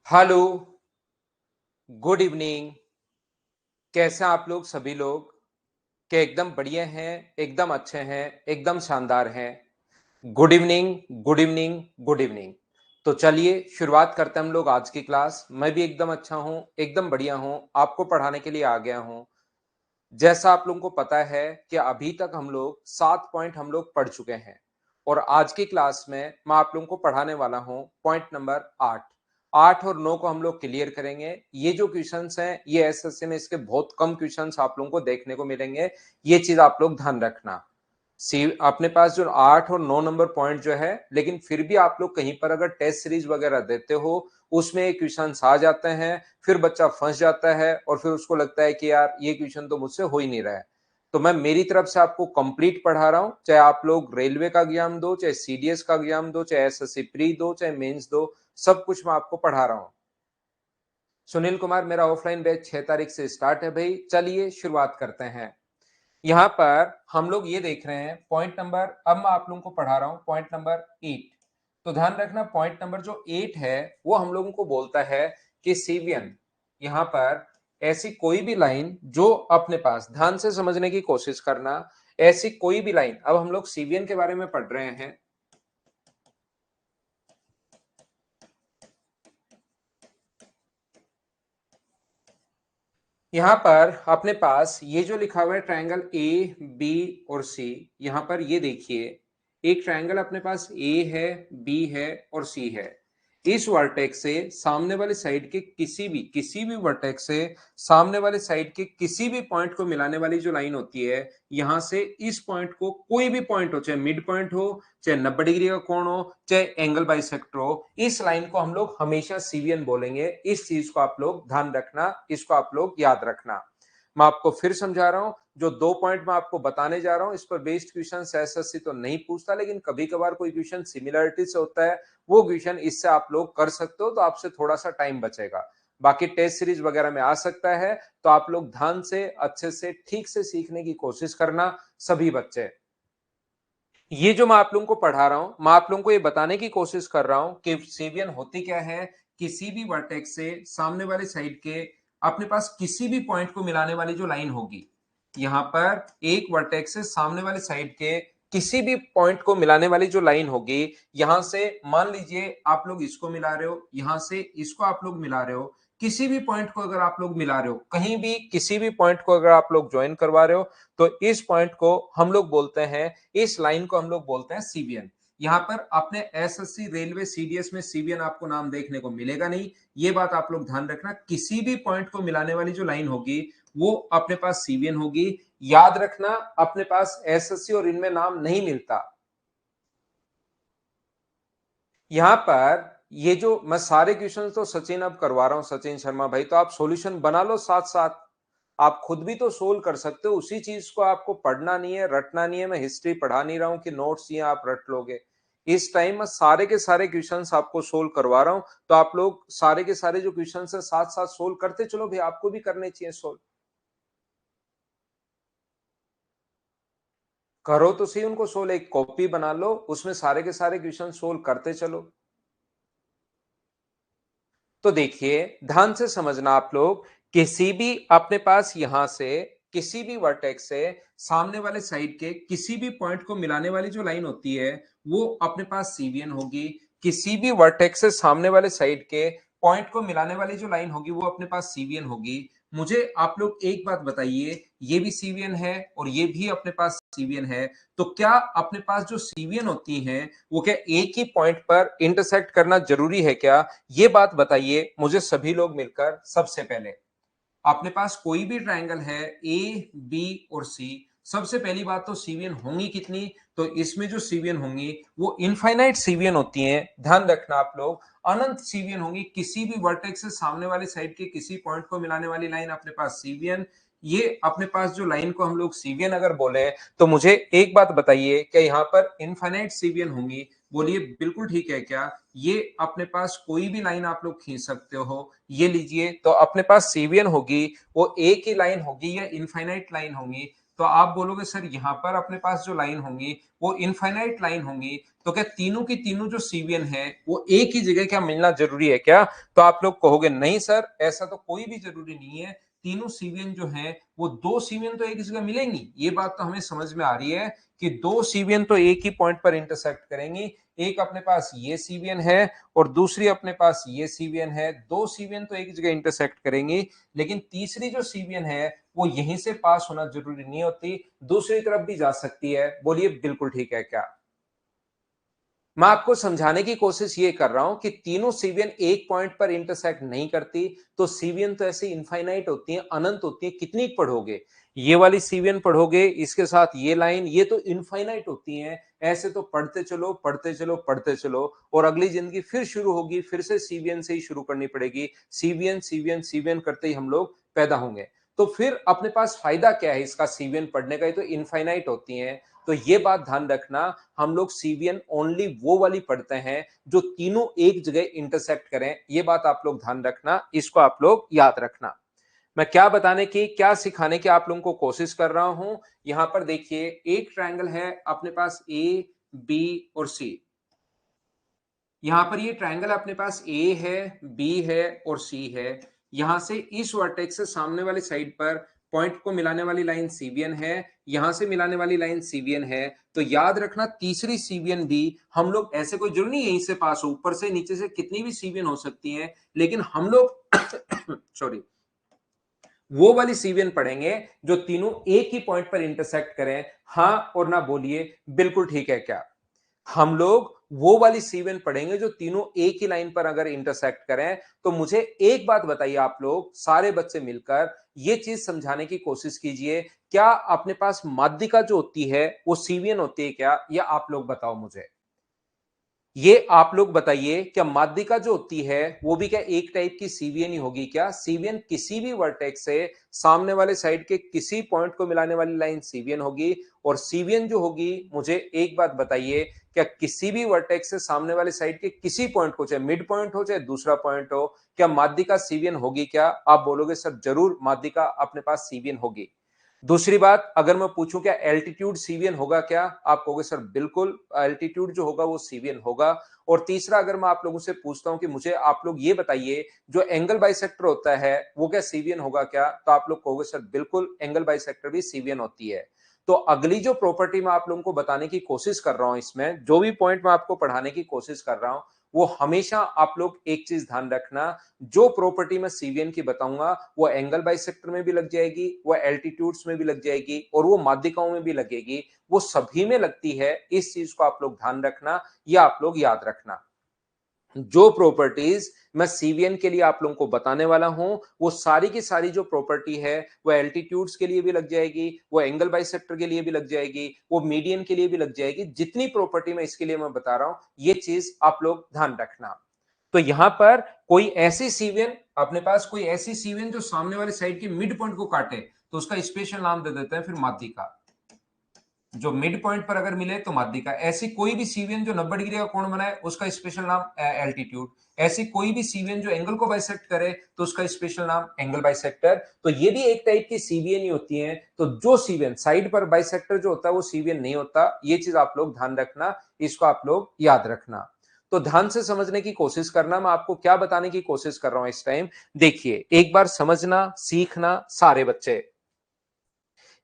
Hello, good evening. कैसे हैं आप लोग सभी लोग? क्या एकदम बढ़िया हैं, एकदम अच्छे हैं, एकदम शानदार हैं? Good evening, good evening, good evening. तो चलिए शुरुआत करते हैं हम लोग आज की क्लास। मैं भी एकदम अच्छा हूँ, एकदम बढ़िया हूँ, आपको पढ़ाने के लिए आ गया हूँ। जैसा आप लोगों को पता है कि अभी तक हम लोग 7 पॉइंट हम लोग पढ़ चुके हैं और आज की क्लास में मैं आप लोगों को पढ़ाने वाला हूं पॉइंट नंबर 8। 8 और 9 को हम लोग क्लियर करेंगे। ये जो क्वेश्चंस हैं ये एसएससी में इसके बहुत कम क्वेश्चंस आप लोगों को देखने को मिलेंगे। ये चीज आप लोग ध्यान रखना। सी अपने पास जो 8 और 9 नंबर पॉइंट जो है, लेकिन फिर भी आप लोग कहीं पर अगर टेस्ट सीरीज वगैरह देते हो उसमें ये क्वेश्चन आ जाते हैं, फिर बच्चा फंस जाता है और फिर उसको लगता है कि यार ये क्वेश्चन तो मुझसे हो ही नहीं रहा है। तो मैं मेरी तरफ से आपको कंप्लीट पढ़ा रहा हूं, चाहे आप लोग रेलवे का एग्जाम दो, चाहे सीडीएस का एग्जाम दो, चाहे एसएससी प्री दो, चाहे मेंस दो, सब कुछ मैं आपको पढ़ा रहा हूं। सुनील कुमार, मेरा ऑफलाइन बैच 6 तारीख से स्टार्ट है भाई। चलिए शुरुआत करते हैं। यहाँ पर हम लोग ये देख रहे हैं पॉइंट नंबर, अब मैं आप लोगों को पढ़ा रहा हूं पॉइंट नंबर 8। तो ध्यान रखना पॉइंट नंबर जो 8 है वो हम लोगों को बोलता है कि सीवियन, यहाँ पर ऐसी कोई भी लाइन जो अपने पास, ध्यान से समझने की कोशिश करना, ऐसी कोई भी लाइन, अब हम लोग सीवियन के बारे में पढ़ रहे हैं। यहां पर अपने पास ये जो लिखा हुआ है ट्रायंगल ए बी और सी, यहां पर ये देखिए एक ट्रायंगल अपने पास ए है, बी है और सी है। इस वर्टेक्स से सामने वाले साइड के किसी भी वर्टेक्स से सामने वाले साइड के किसी भी पॉइंट को मिलाने वाली जो लाइन होती है, यहां से इस पॉइंट को, कोई भी पॉइंट हो, चाहे मिड पॉइंट हो, चाहे 90 डिग्री का कोण हो, चाहे एंगल बाइसेक्टर हो, इस लाइन को हम लोग हमेशा सीवियन बोलेंगे। इस चीज को आप लोग ध्यान रखना, इसको आप लोग याद रखना। मैं आपको फिर समझा रहा हूं, जो 2 पॉइंट मैं आपको बताने जा रहा हूं इस पर बेस्ड क्वेश्चन एसएससी तो नहीं पूछता, लेकिन कभी कभार कोई क्वेश्चन सिमिलरिटी से होता है, वो क्वेश्चन इससे आप लोग कर सकते हो, तो आपसे थोड़ा सा टाइम बचेगा। बाकी टेस्ट सीरीज वगैरह में आ सकता है, तो आप लोग ध्यान से अच्छे से ठीक से सीखने की कोशिश करना सभी बच्चे। ये जो मैं आप लोगों को पढ़ा रहा हूं, मैं आप लोगों को ये बताने की कोशिश कर रहा हूं कि सेवियन होती क्या है। किसी भी वर्टेक्स से सामने वाले साइड के अपने पास किसी भी पॉइंट को मिलाने वाली जो लाइन होगी, यहां पर एक वर्टेक्स से सामने वाले साइड के किसी भी पॉइंट को मिलाने वाली जो लाइन होगी, यहां से मान लीजिए आप लोग इसको मिला रहे हो, यहां से इसको आप लोग मिला रहे हो, किसी भी पॉइंट को अगर आप लोग मिला रहे हो, कहीं भी किसी भी पॉइंट को अगर आप लोग ज्वाइन करवा रहे हो, तो इस पॉइंट को हम लोग बोलते हैं, इस लाइन को हम लोग बोलते हैं सीबीएन। यहां पर अपने एसएससी रेलवे सीडीएस में सीबीएन आपको नाम देखने को मिलेगा नहीं, ये बात आप लोग ध्यान रखना। किसी भी पॉइंट को मिलाने वाली जो लाइन होगी वो अपने पास सीबीएन होगी। याद रखना, अपने पास एसएससी और इनमें नाम नहीं मिलता। यहां पर ये जो मैं सारे क्वेश्चन तो सचिन अब करवा रहा हूं, सचिन शर्मा भाई, तो आप सॉल्यूशन बना लो साथ साथ। आप खुद भी तो सोल्व कर सकते हो, उसी चीज को आपको पढ़ना नहीं है, रटना नहीं है। मैं हिस्ट्री पढ़ा नहीं रहा हूं कि नोट्स ये आप रट लोगे। इस टाइम मैं सारे के सारे क्वेश्चंस आपको सोल्व करवा रहा हूं, तो आप लोग सारे के सारे जो क्वेश्चंस है साथ साथ सोल्व करते चलो भाई, आपको भी करने चाहिए सोल्व। करो तो सही उनको सोल्व, एक कॉपी बना लो, उसमें सारे के सारे क्वेश्चन सोल्व करते चलो। तो देखिए ध्यान से समझना आप लोग, किसी भी अपने पास यहां से किसी भी वर्टेक्स से सामने वाले साइड के किसी भी पॉइंट को मिलाने वाली जो लाइन होती है वो अपने पास सीवियन होगी। किसी भी वर्टेक्स से सामने वाले साइड के पॉइंट को मिलाने वाली जो लाइन होगी वो अपने पास सीवियन होगी। मुझे आप लोग एक बात बताइए, ये भी सीवियन है और ये भी अपने पास सीवियन है, तो क्या अपने पास जो सीवियन होती हैं वो क्या एक ही पॉइंट पर इंटरसेक्ट करना जरूरी है क्या? ये बात बताइए मुझे सभी लोग मिलकर। सबसे पहले अपने पास कोई भी ट्रायंगल है ए बी और सी, सबसे पहली बात तो सीवियन होंगी कितनी? तो इसमें जो सीवियन होंगी वो इनफाइनाइट सीवियन होती हैं। ध्यान रखना आप लोग, अनंत सीवियन होंगी। किसी भी वर्टेक्स से सामने वाले साइड के किसी पॉइंट को मिलाने वाली लाइन अपने पास सीवियन। ये अपने पास जो लाइन को हम लोग सीवियन अगर बोले, तो मुझे एक बात बताइए, क्या यहाँ पर इनफाइनाइट सीवियन होंगी? बोलिए बिल्कुल ठीक है क्या? ये अपने पास कोई भी लाइन आप लोग खींच सकते हो। ये लीजिए, तो अपने पास सीवियन होगी वो एक ही लाइन होगी या इनफाइनाइट लाइन होगी? तो आप बोलोगे सर यहाँ पर अपने पास जो लाइन होंगी वो इनफाइनाइट लाइन होंगी, तो क्या तीनों की तीनों जो सीवियन है वो एक ही जगह क्या मिलना जरूरी है क्या? तो आप लोग कहोगे नहीं सर, ऐसा तो कोई भी जरूरी नहीं है। तीनों सीवियन जो हैं वो दो सीवियन तो एक जगह मिलेंगी, ये बात तो हमें समझ में आ रही है कि दो सीवियन तो एक ही पॉइंट पर इंटरसेक्ट करेंगी। एक अपने पास ये सीवियन है और दूसरी अपने पास ये सीवियन है, दो सीवियन तो एक जगह इंटरसेक्ट करेंगी, लेकिन तीसरी जो सीवियन है वो यहीं से पास होना जरूरी नहीं होती, दूसरी तरफ भी जा सकती है। बोलिए बिल्कुल ठीक है क्या? मैं आपको समझाने की कोशिश ये कर रहा हूं कि तीनों सीवियन एक पॉइंट पर इंटरसेक्ट नहीं करती, तो सीवियन तो ऐसे इनफाइनाइट होती हैं, अनंत होती हैं। कितनी पढ़ोगे? ये वाली सीवियन पढ़ोगे, इसके साथ ये लाइन, ये तो इनफाइनाइट होती हैं। ऐसे तो पढ़ते चलो पढ़ते चलो पढ़ते चलो, और अगली जिंदगी फिर शुरू होगी, फिर से सीवियन से ही शुरू करनी पड़ेगी। सीवियन सीवियन सीवियन करते ही हम लोग पैदा होंगे। तो फिर अपने पास फायदा क्या है इसका सीवियन पढ़ने का? ये तो इनफाइनाइट होती हैं। तो ये बात ध्यान रखना, हम लोग सीवियन ओनली वो वाली पढ़ते हैं जो तीनों एक जगह इंटरसेक्ट करें। ये बात आप लोग ध्यान रखना, इसको आप लोग याद रखना। मैं क्या बताने की, क्या सिखाने की आप लोगों को कोशिश कर रहा हूं, यहां पर देखिए एक ट्रायंगल है अपने पास ए, बी और सी। यहां पर ये ट्रायंगल अपने पास ए है, बी है और सी है। यहां से इस वर्टेक्स से सामने वाली साइड पर पॉइंट को मिलाने वाली लाइन सीवियन है, यहां से मिलाने वाली लाइन सीवियन है। तो याद रखना तीसरी सीवियन भी हम लोग, ऐसे कोई जरूरी नहीं यहीं से पास हो, ऊपर से नीचे से कितनी भी सीवियन हो सकती हैं, लेकिन हम लोग सॉरी, वो वाली सीवियन पढ़ेंगे जो तीनों एक ही पॉइंट पर इंटरसेक्ट करें। हां और ना बोलिए बिल्कुल ठीक है क्या? हम लोग वो वाली सीवियन पढ़ेंगे जो तीनों एक ही लाइन पर अगर इंटरसेक्ट करें। तो मुझे एक बात बताइए, आप लोग सारे बच्चे मिलकर ये चीज समझाने की कोशिश कीजिए, क्या अपने पास माध्यिका जो होती है वो सीवियन होती है क्या? या आप लोग बताओ मुझे, ये आप लोग बताइए, क्या माध्यिका जो होती है वो भी क्या एक टाइप की सीवियन ही होगी क्या? सीवियन किसी भी वर्टेक्स से सामने वाले साइड के किसी पॉइंट को मिलाने वाली लाइन सीवियन होगी। और सीवियन जो होगी, मुझे एक बात बताइए, क्या किसी भी वर्टेक्स से सामने वाले साइड के किसी पॉइंट को, चाहे मिड पॉइंट हो चाहे दूसरा पॉइंट हो, क्या माध्यिका सीवियन होगी क्या? आप बोलोगे सर जरूर माध्यिका अपने पास सीवियन होगी। दूसरी बात, अगर मैं पूछूं क्या एल्टीट्यूड सीवियन होगा क्या? आप कहोगे सर बिल्कुल एल्टीट्यूड जो होगा वो सीवियन होगा। और तीसरा, अगर मैं आप लोगों से पूछता हूं कि मुझे आप लोग ये बताइए, जो एंगल बाइसेक्टर होता है वो क्या सीवियन होगा क्या? तो आप लोग कहोगे सर बिल्कुल एंगल बाइसेक्टर भी सीवियन होती है। तो अगली जो प्रॉपर्टी मैं आप लोगों को बताने की कोशिश कर रहा हूं, इसमें जो भी पॉइंट मैं आपको पढ़ाने की कोशिश कर रहा हूं, वो हमेशा आप लोग एक चीज ध्यान रखना, जो प्रॉपर्टी मैं सीवियन की बताऊंगा वो एंगल बाइसेक्टर में भी लग जाएगी, वो एल्टीट्यूड्स में भी लग जाएगी और वो माध्यिकाओं में भी लगेगी। वो सभी में लगती है, इस चीज को आप लोग ध्यान रखना, या आप लोग याद रखना। जो प्रॉपर्टीज मैं सीवियन के लिए आप लोगों को बताने वाला हूं, वो सारी की सारी जो प्रॉपर्टी है वो एल्टीट्यूड्स के लिए भी लग जाएगी, वो एंगल बाइसेक्टर के लिए भी लग जाएगी, वो मीडियन के लिए भी लग जाएगी। जितनी प्रॉपर्टी मैं इसके लिए मैं बता रहा हूं, ये चीज आप लोग ध्यान रखना। तो यहां पर कोई ऐसी सीवियन, अपने पास कोई ऐसी सीवियन जो सामने वाले साइड के मिड पॉइंट को काटे, तो उसका स्पेशल नाम दे देते हैं फिर माध्यिका। जो मिड पॉइंट पर अगर मिले तो माध्यिका। ऐसी कोई भी सीवियन जो 90 डिग्री का कोण बनाए, उसका स्पेशल नाम एल्टीट्यूड। ऐसी कोई भी सीवियन जो एंगल को बाइसेक्ट करे, तो उसका स्पेशल नाम एंगल बाइसेक्टर। तो ये भी एक टाइप की सीवियन ही होती है। तो जो सीवियन साइड पर बाइसेक्टर जो होता है वो सीवियन नहीं होता, ये चीज आप लोग ध्यान रखना, इसको आप लोग याद रखना। तो ध्यान से समझने की कोशिश करना, मैं आपको क्या बताने की कोशिश कर रहा हूं इस टाइम। देखिए एक बार समझना, सीखना सारे बच्चे।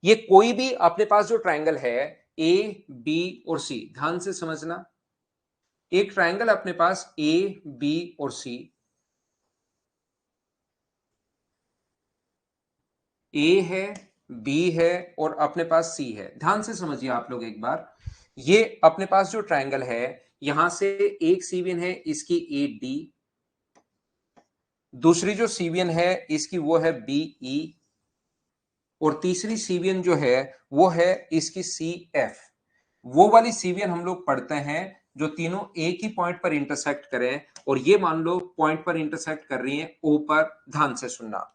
ये कोई भी अपने पास जो ट्रायंगल है ए, बी और सी, ध्यान से समझना। एक ट्रायंगल अपने पास ए, बी और सी, ए है, बी है और अपने पास सी है। ध्यान से समझिए आप लोग एक बार, ये अपने पास जो ट्रायंगल है, यहां से एक सीवियन है इसकी ए डी, दूसरी जो सीवियन है इसकी वो है बी ई, और तीसरी सीवियन जो है वो है इसकी सी एफ। वो वाली सीवियन हम लोग पढ़ते हैं जो तीनों एक ही पॉइंट पर इंटरसेक्ट करें, और ये मान लो पॉइंट पर इंटरसेक्ट कर रही है ओ पर। ध्यान से सुनना,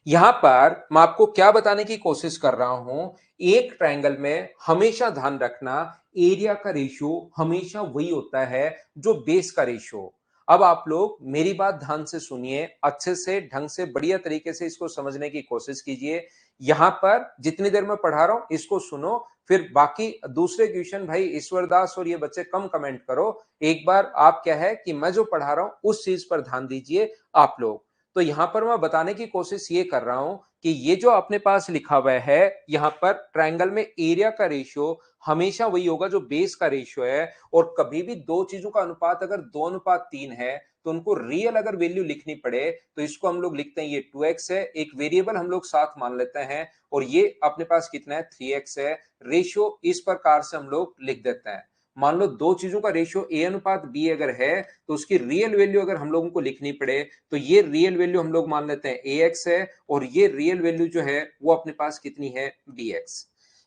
यहां पर मैं आपको क्या बताने की कोशिश कर रहा हूं, एक ट्रायंगल में हमेशा ध्यान रखना, एरिया का रेशियो हमेशा वही होता है जो बेस का रेशियो। अब आप लोग मेरी बात ध्यान से सुनिए, अच्छे से ढंग से बढ़िया तरीके से इसको समझने की कोशिश कीजिए। यहां पर जितनी देर मैं पढ़ा रहा हूं इसको सुनो, फिर बाकी दूसरे क्वेश्चन भाई ईश्वर दास और ये बच्चे कम कमेंट करो। एक बार आप क्या है कि मैं जो पढ़ा रहा हूं उस चीज पर ध्यान दीजिए आप लोग। तो यहां पर मैं बताने की कोशिश ये कर रहा हूं कि ये जो अपने पास लिखा हुआ है यहां पर ट्रायंगल में एरिया का रेशियो हमेशा वही होगा जो बेस का रेशियो है। और कभी भी दो चीजों का अनुपात अगर 2:3 है तो उनको रियल अगर वैल्यू लिखनी पड़े तो इसको हम लोग लिखते हैं ये 2x है, एक वेरिएबल हम लोग साथ मान लेते हैं, और ये अपने पास कितना है 3x है। रेशियो इस प्रकार से हम लोग लिख देते हैं। मान लो दो चीजों का रेशियो a अनुपात b अगर है तो उसकी रियल वैल्यू अगर हम लोगों को लिखनी पड़े तो ये रियल वैल्यू हम लोग मान लेते हैं ax है, और ये रियल वैल्यू जो है वो अपने पास कितनी है bx।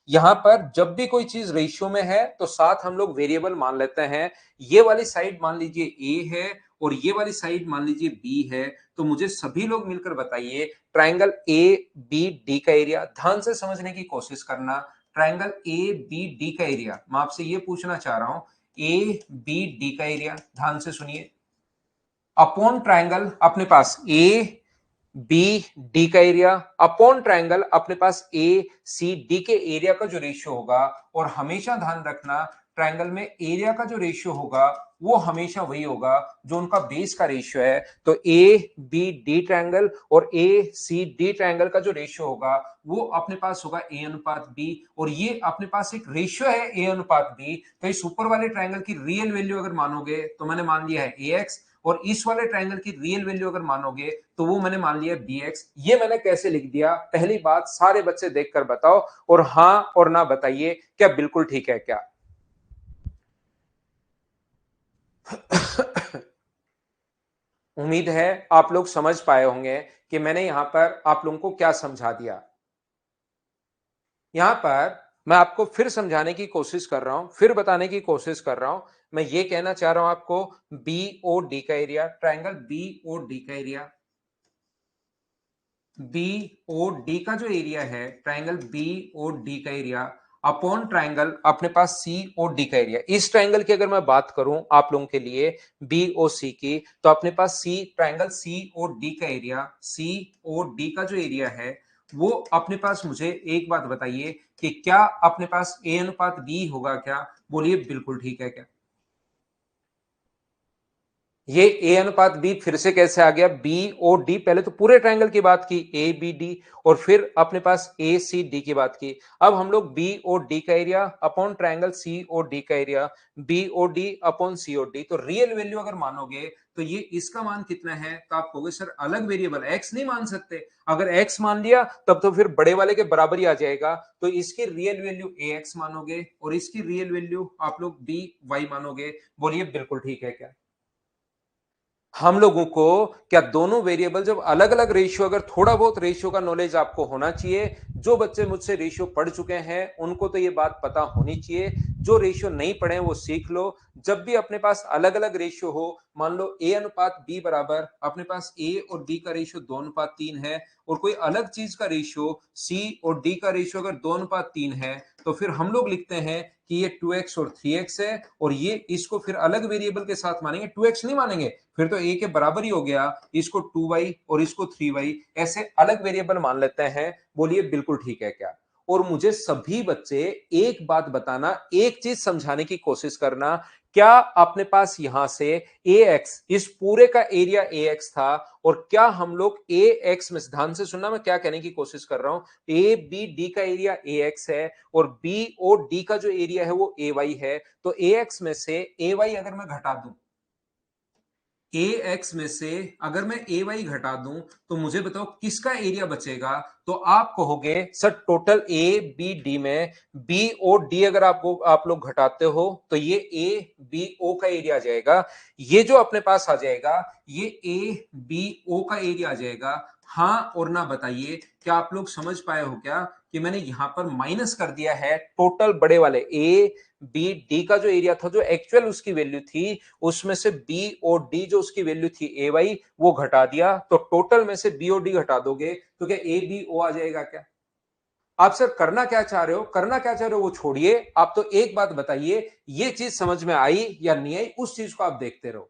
यहां पर जब भी कोई चीज रेशियो में है तो साथ हम लोग वेरिएबल मान लेते हैं। ये वाली साइड मान लीजिए a है और ये वाली साइड मान लीजिए b है। तो मुझे सभी लोग मिलकर बताइए ट्रायंगल ए बी डी का एरिया, ध्यान से समझने की कोशिश करना। ट्रायंगल ए बी डी का एरिया मैं आपसे ये पूछना चाह रहा हूं, ए बी डी का एरिया ध्यान से सुनिए, अपॉन ट्रायंगल अपने पास ए बी डी का एरिया अपॉन ट्रायंगल अपने पास ए सी डी के एरिया का जो रेशियो होगा। और हमेशा ध्यान रखना ट्रायंगल में एरिया का जो रेशियो होगा वो हमेशा वही होगा जो उनका बेस का रेशियो है। तो ए बी डी ट्रायंगल और ए सी डी ट्रायंगल का जो रेशियो होगा वो अपने पास होगा ए अनुपात बी, और ये अपने पास एक रेशियो है ए अनुपात बी। तो इस ऊपर वाले ट्रायंगल की रियल वैल्यू अगर मानोगे तो मैंने मान लिया है ए एक्स, और इस वाले ट्रायंगल की रियल वैल्यू अगर मानोगे तो वो मैंने मान लिया bx। ये मैंने कैसे लिख दिया, पहली बात सारे बच्चे देखकर बताओ और हां और ना बताइए क्या बिल्कुल ठीक है क्या। उम्मीद है आप लोग समझ पाए होंगे कि मैंने यहां पर आप लोगों को क्या समझा दिया। यहां पर मैं आपको फिर समझाने की कोशिश कर रहा हूं, फिर बताने की कोशिश कर रहा हूं। मैं ये कहना चाह रहा हूं आपको बी ओ डी का area, triangle B O D का एरिया, बी ओ डी का जो एरिया है ट्रायंगल बी ओ डी का एरिया अपॉन ट्रायंगल अपने पास सी ओ डी का एरिया। इस ट्रायंगल की अगर मैं बात करूं आप लोगों के लिए बी ओ सी की, तो अपने पास C triangle C O D का एरिया, सी ओ डी का जो एरिया है वो अपने पास, मुझे एक बात बताइए कि क्या अपने पास ए अनुपात बी होगा क्या, बोलिए बिल्कुल ठीक है क्या। ये ए अनुपात बी फिर से कैसे आ गया, बी ओ डी, पहले तो पूरे ट्रायंगल की बात की ए बी डी, और फिर अपने पास ए सी डी की बात की। अब हम लोग बी ओ डी का area upon triangle C O D का area, B O D upon C O D. तो रियल वैल्यू अगर मानोगे तो ये इसका मान कितना है, तो आप कहोगे सर अलग वेरिएबल एक्स नहीं मान सकते। अगर एक्स मान लिया तब तो फिर बड़े वाले के बराबर ही आ जाएगा। तो इसकी रियल वैल्यू ए एक्स मानोगे और इसकी रियल वैल्यू आप लोग बी वाई मानोगे, बोलिए बिल्कुल ठीक है क्या। हम लोगों को क्या दोनों वेरिएबल जब अलग अलग रेशियो, अगर थोड़ा बहुत रेशियो का नॉलेज आपको होना चाहिए। जो बच्चे मुझसे रेशियो पढ़ चुके हैं उनको तो ये बात पता होनी चाहिए, जो रेशियो नहीं पढ़े वो सीख लो। जब भी अपने पास अलग अलग रेशियो हो, मान लो ए अनुपात बी बराबर अपने पास ए और बी का रेशियो 2:3 है, और कोई अलग चीज का रेशियो सी और डी का रेशियो अगर 2:3 है, तो फिर हम लोग लिखते हैं कि ये 2x और 3x है, और ये इसको फिर अलग वेरिएबल के साथ मानेंगे, 2x नहीं मानेंगे, फिर तो a के बराबर ही हो गया। इसको 2y और इसको 3y ऐसे अलग वेरिएबल मान लेते हैं, बोलिए बिल्कुल ठीक है क्या। और मुझे सभी बच्चे एक बात बताना, एक चीज समझाने की कोशिश करना, क्या अपने पास यहां से ax, इस पूरे का एरिया ax था, और क्या हम लोग ax में, ध्यान से सुनना मैं क्या कहने की कोशिश कर रहा हूं, ए बी डी का एरिया ax है और बी ओ डी का जो एरिया है वो ay है। तो ax में से ay अगर मैं घटा दूं, ए एक्स में से अगर मैं ए वाई घटा दूं तो मुझे बताओ किसका एरिया बचेगा। तो आप कहोगे sir total A B D में बी ओ डी अगर आप लोग घटाते हो तो ये ए बी ओ का एरिया आ जाएगा। ये जो अपने पास आ जाएगा ये ए बी ओ का एरिया आ जाएगा। हाँ और ना बताइए क्या आप लोग समझ पाए हो क्या कि मैंने यहां पर माइनस कर दिया है टोटल बड़े वाले ए बी डी का जो एरिया था, जो एक्चुअल उसकी वैल्यू थी, उसमें से बी और डी जो उसकी वैल्यू थी ए वाई वो घटा दिया। तो टोटल में से बी और डी घटा दोगे तो क्या ए बी ओ आ जाएगा क्या। आप सर करना क्या चाह रहे हो, करना क्या चाह रहे हो वो छोड़िए, आप तो एक बात बताइए ये चीज समझ में आई या नहीं आई, उस चीज को आप देखते रहो।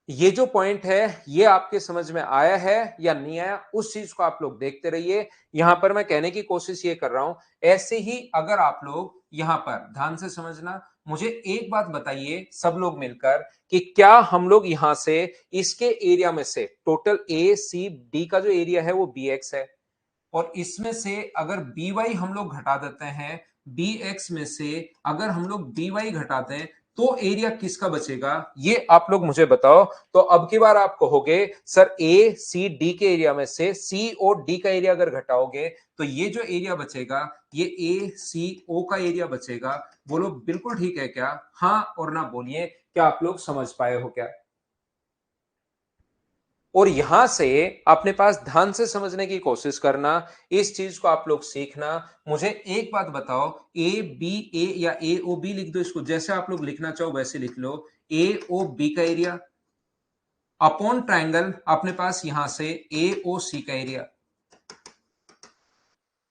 ये जो पॉइंट है ये आपके समझ में आया है या नहीं आया, उस चीज को आप लोग देखते रहिए। यहां पर मैं कहने की कोशिश ये कर रहा हूं, ऐसे ही अगर आप लोग यहां पर ध्यान से समझना, मुझे एक बात बताइए सब लोग मिलकर कि क्या हम लोग यहां से इसके एरिया में से टोटल ए सी डी का जो एरिया है वो बी एक्स है, और इसमें से अगर बी वाई हम लोग घटा देते हैं, बी एक्स में से अगर हम लोग बी वाई घटाते हैं, तो एरिया किसका बचेगा, ये आप लोग मुझे बताओ। तो अब की बार आप कहोगे सर ए सी डी के एरिया में से सी और डी का एरिया अगर घटाओगे तो ये जो एरिया बचेगा ये ए सी ओ का एरिया बचेगा। बोलो बिल्कुल ठीक है क्या, हाँ और ना बोलिए, क्या आप लोग समझ पाए हो क्या। और यहां से अपने पास ध्यान से समझने की कोशिश करना, इस चीज को आप लोग सीखना। मुझे एक बात बताओ, ए बी ए या ए ओ बी लिख दो, इसको जैसे आप लोग लिखना चाहो वैसे लिख लो। ए ओ बी का एरिया अपॉन ट्रायंगल अपने पास यहां से ए ओ सी का एरिया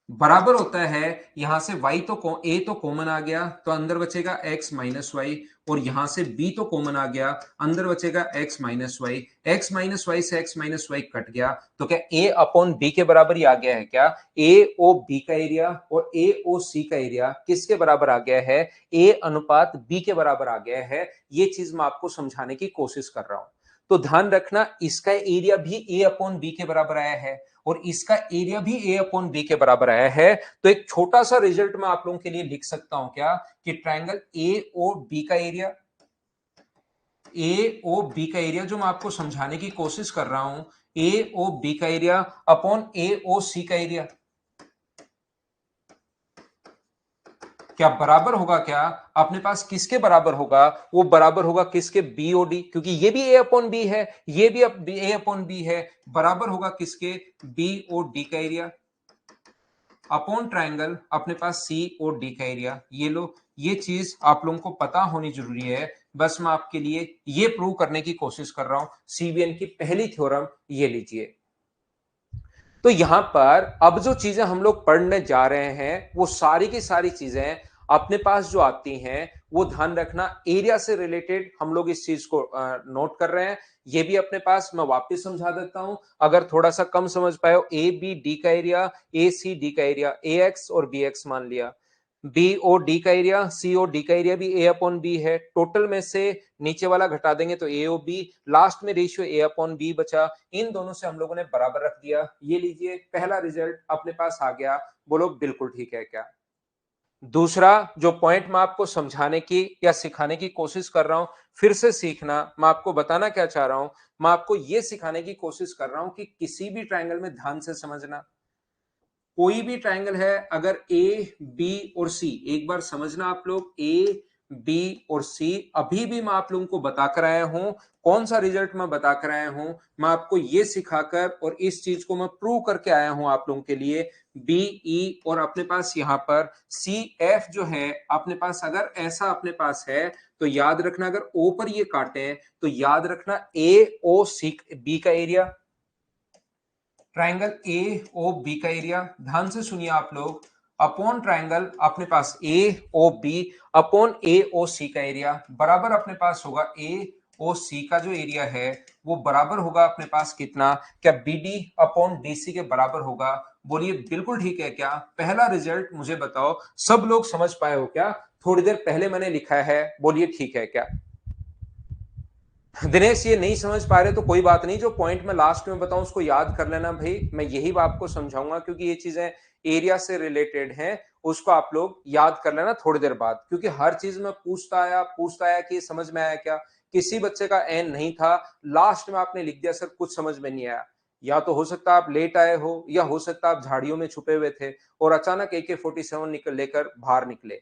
बराबर होता है, यहां से y तो a तो कॉमन आ गया तो अंदर बचेगा x माइनस वाई, और यहां से b तो कॉमन आ गया, अंदर बचेगा x minus y, x minus y से x माइनस वाई कट गया, तो क्या a अपॉन b के बराबर ही आ गया है क्या। a ओ b का एरिया और a ओ c का एरिया किसके बराबर आ गया है, a अनुपात b के बराबर आ गया है। ये चीज मैं आपको समझाने की कोशिश कर रहा हूं। तो ध्यान रखना, इसका एरिया भी a अपॉन b के बराबर आया है और इसका एरिया भी a अपॉन बी के बराबर आया है। तो एक छोटा सा रिजल्ट मैं आप लोगों के लिए लिख सकता हूं क्या, कि ट्रायंगल ए ओ बी का एरिया, ए ओ बी का एरिया जो मैं आपको समझाने की कोशिश कर रहा हूं, ए ओ बी का एरिया अपॉन ए ओ सी का एरिया क्या बराबर होगा, क्या अपने पास किसके बराबर होगा, वो बराबर होगा किसके, बी ओ डी, क्योंकि ये भी ए अपॉन बी है, ये भी ए अपॉन बी है, बराबर होगा किसके, बी ओ डी का एरिया अपॉन ट्रायंगल अपने पास सी और डी का एरिया। ये लो, ये चीज आप लोगों को पता होनी जरूरी है, बस मैं आपके लिए ये प्रूव करने की कोशिश कर रहा हूं। सीबीएन की पहली थ्योरम ये लीजिए। तो यहां पर अब जो चीजें हम लोग पढ़ने जा रहे हैं वो सारी की सारी चीजें अपने पास जो आती हैं, वो ध्यान रखना एरिया से रिलेटेड हम लोग इस चीज को नोट कर रहे हैं। ये भी अपने पास मैं वापस समझा देता हूं, अगर थोड़ा सा कम समझ पाए हो, ए बी डी का एरिया, ए सी डी का एरिया, ए एक्स और बी एक्स मान लिया, बी ओ डी का एरिया, सी ओ डी का एरिया भी ए अपॉन बी है, टोटल में से नीचे वाला घटा देंगे तो ए ओ बी, लास्ट में रेशियो ए अपॉन बी बचा, इन दोनों से हम लोगों ने बराबर रख दिया। ये लीजिए पहला रिजल्ट अपने पास आ गया। बोलो बिल्कुल ठीक है क्या। दूसरा जो पॉइंट मैं आपको समझाने की या सिखाने की कोशिश कर रहा हूं, फिर से सीखना, मैं आपको बताना क्या चाह रहा हूं, मैं आपको यह सिखाने की कोशिश कर रहा हूं कि किसी भी ट्रायंगल में ध्यान से समझना, कोई भी ट्रायंगल है अगर ए बी और सी, एक बार समझना आप लोग, ए बी और सी, अभी भी मैं आप लोगों को बताकर आया हूं, कौन सा रिजल्ट मैं बताकर आया हूं, मैं आपको यह सिखाकर और इस चीज को मैं प्रूव करके आया हूं आप लोगों के लिए। बी ई और अपने पास यहां पर सी एफ जो है अपने पास, अगर ऐसा अपने पास है तो याद रखना, अगर ओ पर ये काटे तो याद रखना ए ओ सी बी का area, triangle A O B का एरिया, ध्यान से सुनिए आप लोग, अपॉन ट्रायंगल अपने पास ए ओ बी अपॉन ए ओ सी का एरिया बराबर अपने पास होगा ए ओ सी का जो एरिया है वो बराबर होगा अपने पास कितना, क्या B D upon D C के बराबर होगा। बोलिए बिल्कुल ठीक है क्या। पहला रिजल्ट मुझे बताओ सब लोग समझ पाए हो क्या, थोड़ी देर पहले मैंने लिखा है, बोलिए ठीक है क्या। दिनेश ये नहीं समझ पा रहे तो कोई बात नहीं, जो पॉइंट मैं लास्ट में बताऊं उसको याद कर लेना भाई, मैं यही आपको समझाऊंगा क्योंकि ये चीजें एरिया से रिलेटेड हैं, उसको आप लोग याद कर लेना थोड़ी देर बाद, क्योंकि हर चीज में पूछता आया कि समझ में आया क्या। किसी बच्चे का एन नहीं था, लास्ट में आपने लिख दिया सर कुछ समझ में नहीं आया, या तो हो सकता है आप लेट आए हो, या हो सकता है आप झाड़ियों में छुपे हुए थे और अचानक AK-47 निकल लेकर बाहर निकले।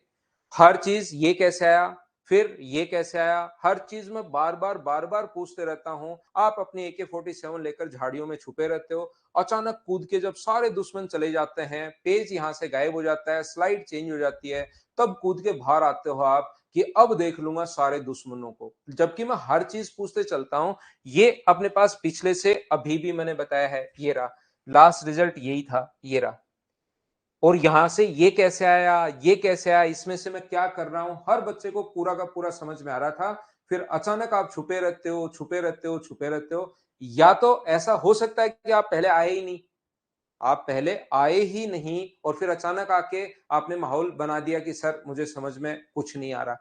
हर चीज ये कैसे आया, फिर ये कैसे आया, हर चीज में बार बार पूछते रहता हूं। आप अपने AK-47 लेकर झाड़ियों में छुपे रहते हो, अचानक कूद के जब सारे दुश्मन चले जाते हैं, पेज यहां से गायब हो जाता है, स्लाइड चेंज हो जाती है, तब कूद के बाहर आते हो आप कि अब देख लूंगा सारे दुश्मनों को, जबकि मैं हर चीज पूछते चलता हूं। ये अपने पास पिछले से अभी भी मैंने बताया है, ये रहा लास्ट रिजल्ट, यही था, ये रहा। और यहां से ये कैसे आया, ये कैसे आया, इसमें से मैं क्या कर रहा हूं, हर बच्चे को पूरा का पूरा समझ में आ रहा था। फिर अचानक आप छुपे रहते हो, छुपे रहते हो, छुपे रहते हो। या तो ऐसा हो सकता है कि आप पहले आए ही नहीं, आप पहले आए ही नहीं और फिर अचानक आके आपने माहौल बना दिया कि सर मुझे समझ में कुछ नहीं आ रहा,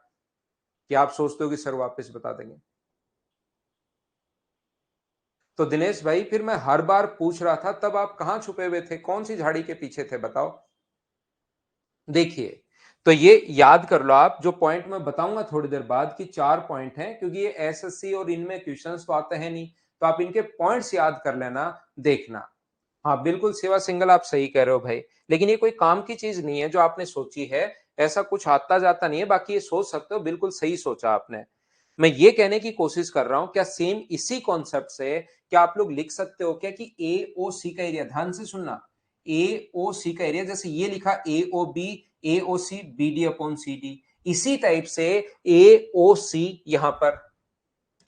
कि आप सोचते हो कि सर वापस बता देंगे। तो दिनेश भाई फिर मैं हर बार पूछ रहा था, तब आप कहां छुपे हुए थे, कौन सी झाड़ी के पीछे थे, बताओ। देखिए, तो ये याद कर लो आप, जो पॉइंट मैं बताऊंगा थोड़ी देर बाद कि 4 पॉइंट हैं, क्योंकि ये एसएससी और इनमें क्वेश्चंस तो आते हैं नहीं, तो आप इनके पॉइंट्स याद कर लेना, देखना। हाँ बिल्कुल सेवा सिंगल, आप सही कह रहे हो भाई, लेकिन ये कोई काम की चीज नहीं है जो आपने सोची है, ऐसा कुछ आता जाता नहीं है, बाकी ये सोच सकते हो, बिल्कुल सही सोचा आपने। मैं ये कहने की कोशिश कर रहा हूं, क्या सेम इसी कॉन्सेप्ट से क्या आप लोग लिख सकते हो क्या कि ए ओ सी का एरिया, ध्यान से सुनना, ए ओ सी का एरिया, जैसे ये लिखा A O C B D upon C D, इसी टाइप से ए ओ सी यहां पर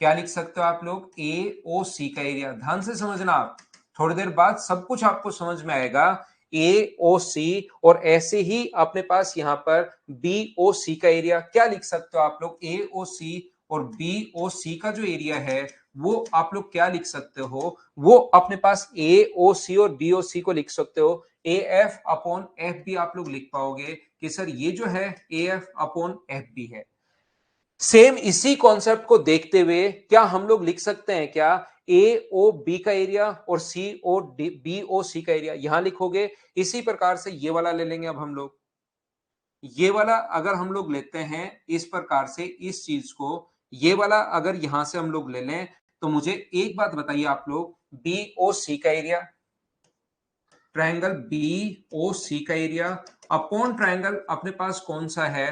क्या लिख सकते हो आप लोग, ए ओ सी का एरिया। ध्यान से समझना आप, थोड़ी देर बाद सब कुछ आपको समझ में आएगा। ए ओ सी, और ऐसे ही अपने पास यहां पर बी ओ सी का एरिया क्या लिख सकते हो आप लोग, ए ओ सी और बी ओ सी का जो एरिया है वो आप लोग क्या लिख सकते हो, वो अपने पास ए ओ सी और बी ओ सी को लिख सकते हो A F upon F B, आप लोग लिख पाओगे कि सर ये जो है A F upon F B है। सेम इसी कॉन्सेप्ट को देखते हुए क्या हम लोग लिख सकते हैं क्या, ए ओ बी का एरिया और सी ओ बी ओ सी का एरिया यहां लिखोगे। इसी प्रकार से ये वाला ले लेंगे अब हम लोग, ये वाला अगर हम लोग लेते हैं इस प्रकार से इस चीज को, ये वाला अगर यहां से हम लोग ले लें, तो मुझे एक बात बताइए आप लोग, बी ओ सी का area, triangle B O C का एरिया अपॉन ट्रायंगल अपने पास कौन सा है,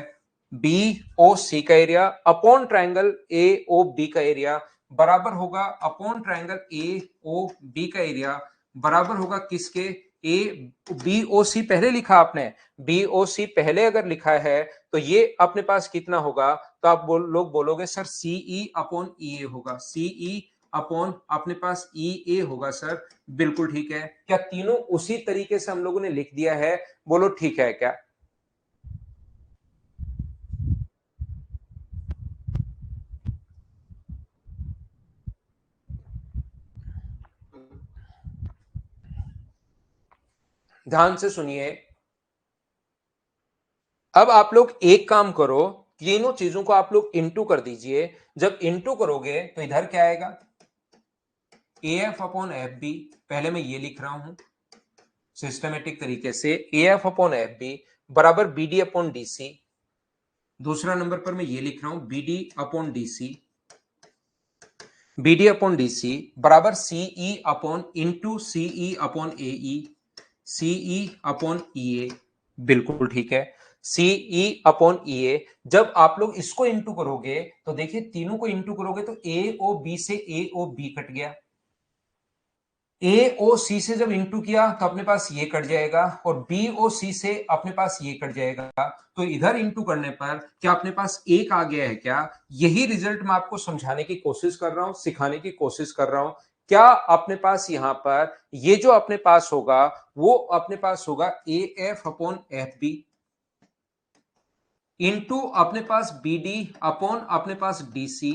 बी ओ सी का area upon triangle A O B का एरिया बराबर होगा upon triangle A O B का एरिया बराबर होगा किसके, ए बी ओ सी पहले लिखा आपने, बी ओ सी पहले अगर लिखा है तो ये अपने पास कितना होगा, तो आप लोग बोलोगे सर सीई अपॉन ई ए होगा, सीई अपॉन अपने पास ई ए होगा सर। बिल्कुल ठीक है, क्या तीनों उसी तरीके से हम लोगों ने लिख दिया है, बोलो ठीक है क्या। ध्यान से सुनिए, अब आप लोग एक काम करो, तीनों चीजों को आप लोग इंटू कर दीजिए। जब इंटू करोगे तो इधर क्या आएगा, A F upon F B, पहले मैं ये लिख रहा हूं सिस्टमेटिक तरीके से, A F upon F B बराबर B D upon D C, दूसरा नंबर पर मैं ये लिख रहा हूं B D upon D C, B D upon D C बराबर CE upon into CE upon A E, CE upon E A, बिल्कुल ठीक है, सीई अपॉन ई ए। जब आप लोग इसको इंटू करोगे तो देखिए तीनों को इंटू करोगे तो ए ओ बी से ए ओ बी कट गया, ए ओ सी से जब इंटू किया तो अपने पास ये कट जाएगा और बी ओ सी से अपने पास ये कट जाएगा, तो इधर इंटू करने पर क्या अपने पास एक आ गया है क्या, यही रिजल्ट मैं आपको समझाने की कोशिश कर रहा हूं, सिखाने की कोशिश कर रहा हूं। क्या अपने पास यहां पर ये जो अपने पास होगा वो अपने पास होगा A F upon F B into अपने पास बी डी अपॉन अपने पास डी सी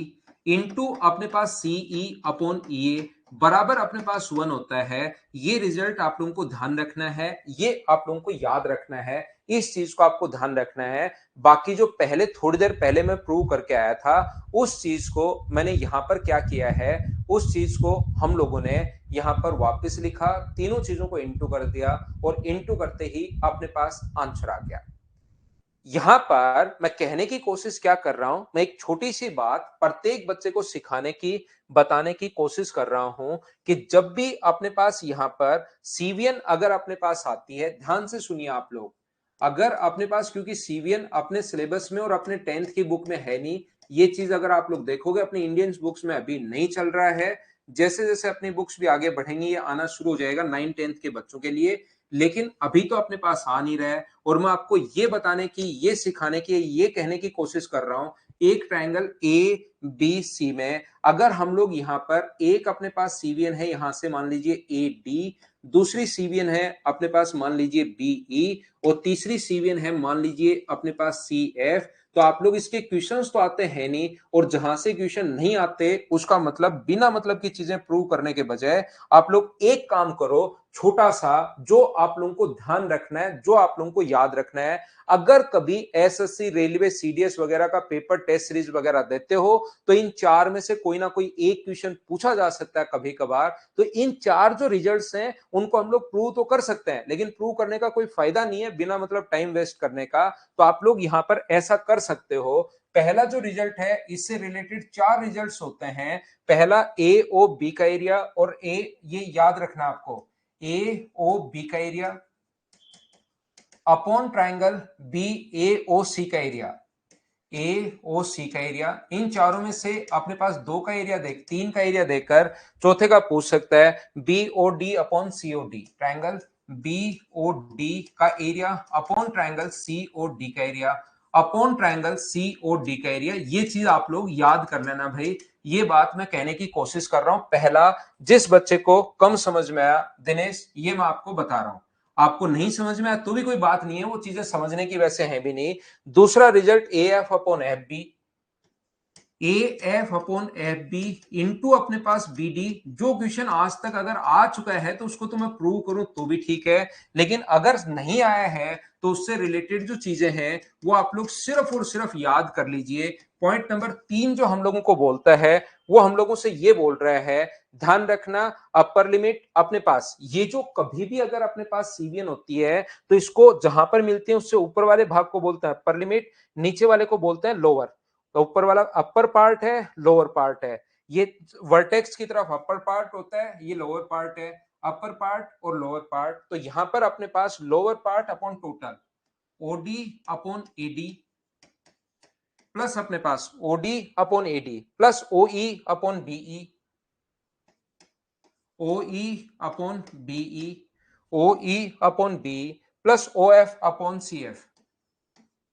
इंटू अपने पास सीई अपॉन ई ए बराबर अपने पास 1 होता है। ये रिजल्ट आप लोगों को ध्यान रखना है, ये आप लोगों को याद रखना है, इस चीज को आपको ध्यान रखना है। बाकी जो पहले थोड़ी देर पहले मैं प्रूव करके आया था उस चीज को मैंने यहां पर क्या किया है, उस चीज को हम लोगों ने यहां पर वापस लिखा, तीनों चीजों को इंटू कर दिया और इंटू करते ही अपने पास आंसर आ गया। यहां पर मैं कहने की कोशिश क्या कर रहा हूं, मैं एक छोटी सी बात प्रत्येक बच्चे को सिखाने की बताने की कोशिश कर रहा हूं कि जब भी अपने पास यहां पर सीवीएन अगर अपने पास आती है, ध्यान से सुनिए आप लोग, अगर अपने पास, क्योंकि सीवीएन अपने सिलेबस में और अपने 10th की बुक में है नहीं, ये चीज अगर आप लोग देखोगे अपने इंडियन बुक्स में अभी नहीं चल रहा है, जैसे जैसे अपनी बुक्स भी आगे बढ़ेंगी ये आना शुरू हो जाएगा 9th-10th के बच्चों के लिए, लेकिन अभी तो अपने पास आ नहीं रहा है। और मैं आपको ये बताने की, ये सिखाने की, ये कहने की कोशिश कर रहा हूं, एक ट्रायंगल ए बी सी में अगर हम लोग यहां पर एक अपने पास सीवीएन है, यहां से मान लीजिए ए डी, दूसरी सीवीएन है अपने पास मान लीजिए बी ई और तीसरी सीवीएन है मान लीजिए अपने पास सी एफ, तो आप लोग इसके क्वेश्चंस तो आते हैं नहीं, और जहां से क्वेश्चन नहीं आते उसका मतलब बिना मतलब की चीजें प्रूव करने के बजाय आप लोग एक काम करो, छोटा सा, जो आप लोगों को ध्यान रखना है, जो आप लोगों को याद रखना है। अगर कभी एसएससी, रेलवे, सीडीएस वगैरह का पेपर टेस्ट सीरीज वगैरह देते हो तो इन चार में से कोई ना कोई एक क्वेश्चन पूछा जा सकता है कभी कभार। तो इन चार जो रिजल्ट्स हैं उनको हम लोग प्रूव तो कर सकते हैं, लेकिन प्रूव करने का कोई फायदा नहीं है बिना मतलब टाइम वेस्ट करने का। तो आप लोग यहां पर ऐसा कर सकते हो, पहला जो रिजल्ट है इससे रिलेटेड चार रिजल्ट्स होते हैं। पहला ए ओ बी का एरिया, और ए, ये याद रखना आपको, ए ओ बी का एरिया अपॉन ट्राइंगल बी ए ओ सी का एरिया, ए ओ सी का एरिया। इन चारों में से अपने पास दो का एरिया देख, तीन का एरिया देकर चौथे का पूछ सकता है, B O D upon C O D, triangle B O D का area upon triangle C O D का area upon triangle C O D का एरिया। ये चीज आप लोग याद कर लेना भाई। ये बात मैं कहने की कोशिश कर रहा हूं, पहला जिस बच्चे को कम समझ में आया दिनेश, ये मैं आपको बता रहा हूं। आपको नहीं समझ में आया तो भी कोई बात नहीं है, वो चीजें समझने की वैसे है भी नहीं। दूसरा result A F upon F B, A F upon F B into अपने पास बी डी। जो क्वेश्चन आज तक अगर आ चुका है तो उसको तो मैं प्रूव करूं तो भी ठीक है, लेकिन अगर नहीं आया है तो उससे रिलेटेड जो चीजें हैं वो आप लोग सिर्फ और सिर्फ याद कर लीजिए। पॉइंट नंबर 3 जो हम लोगों को बोलता है वो हम लोगों से ये बोल रहा है, ध्यान रखना अपर लिमिट अपने पास, ये जो कभी भी अगर अपने पास सीवीएन होती है तो इसको जहां पर मिलती है उससे ऊपर वाले भाग को बोलते हैं अपर लिमिट, नीचे वाले को बोलते हैं लोअर। तो ऊपर वाला अपर पार्ट है, लोअर पार्ट है, ये वर्टेक्स की तरफ अपर पार्ट होता है, ये लोअर पार्ट है, अपर पार्ट और लोअर पार्ट। तो यहां पर अपने पास lower part upon total OD upon AD plus अपने पास OD upon AD plus OE upon BE, OE upon BE, OE upon B plus OF upon CF,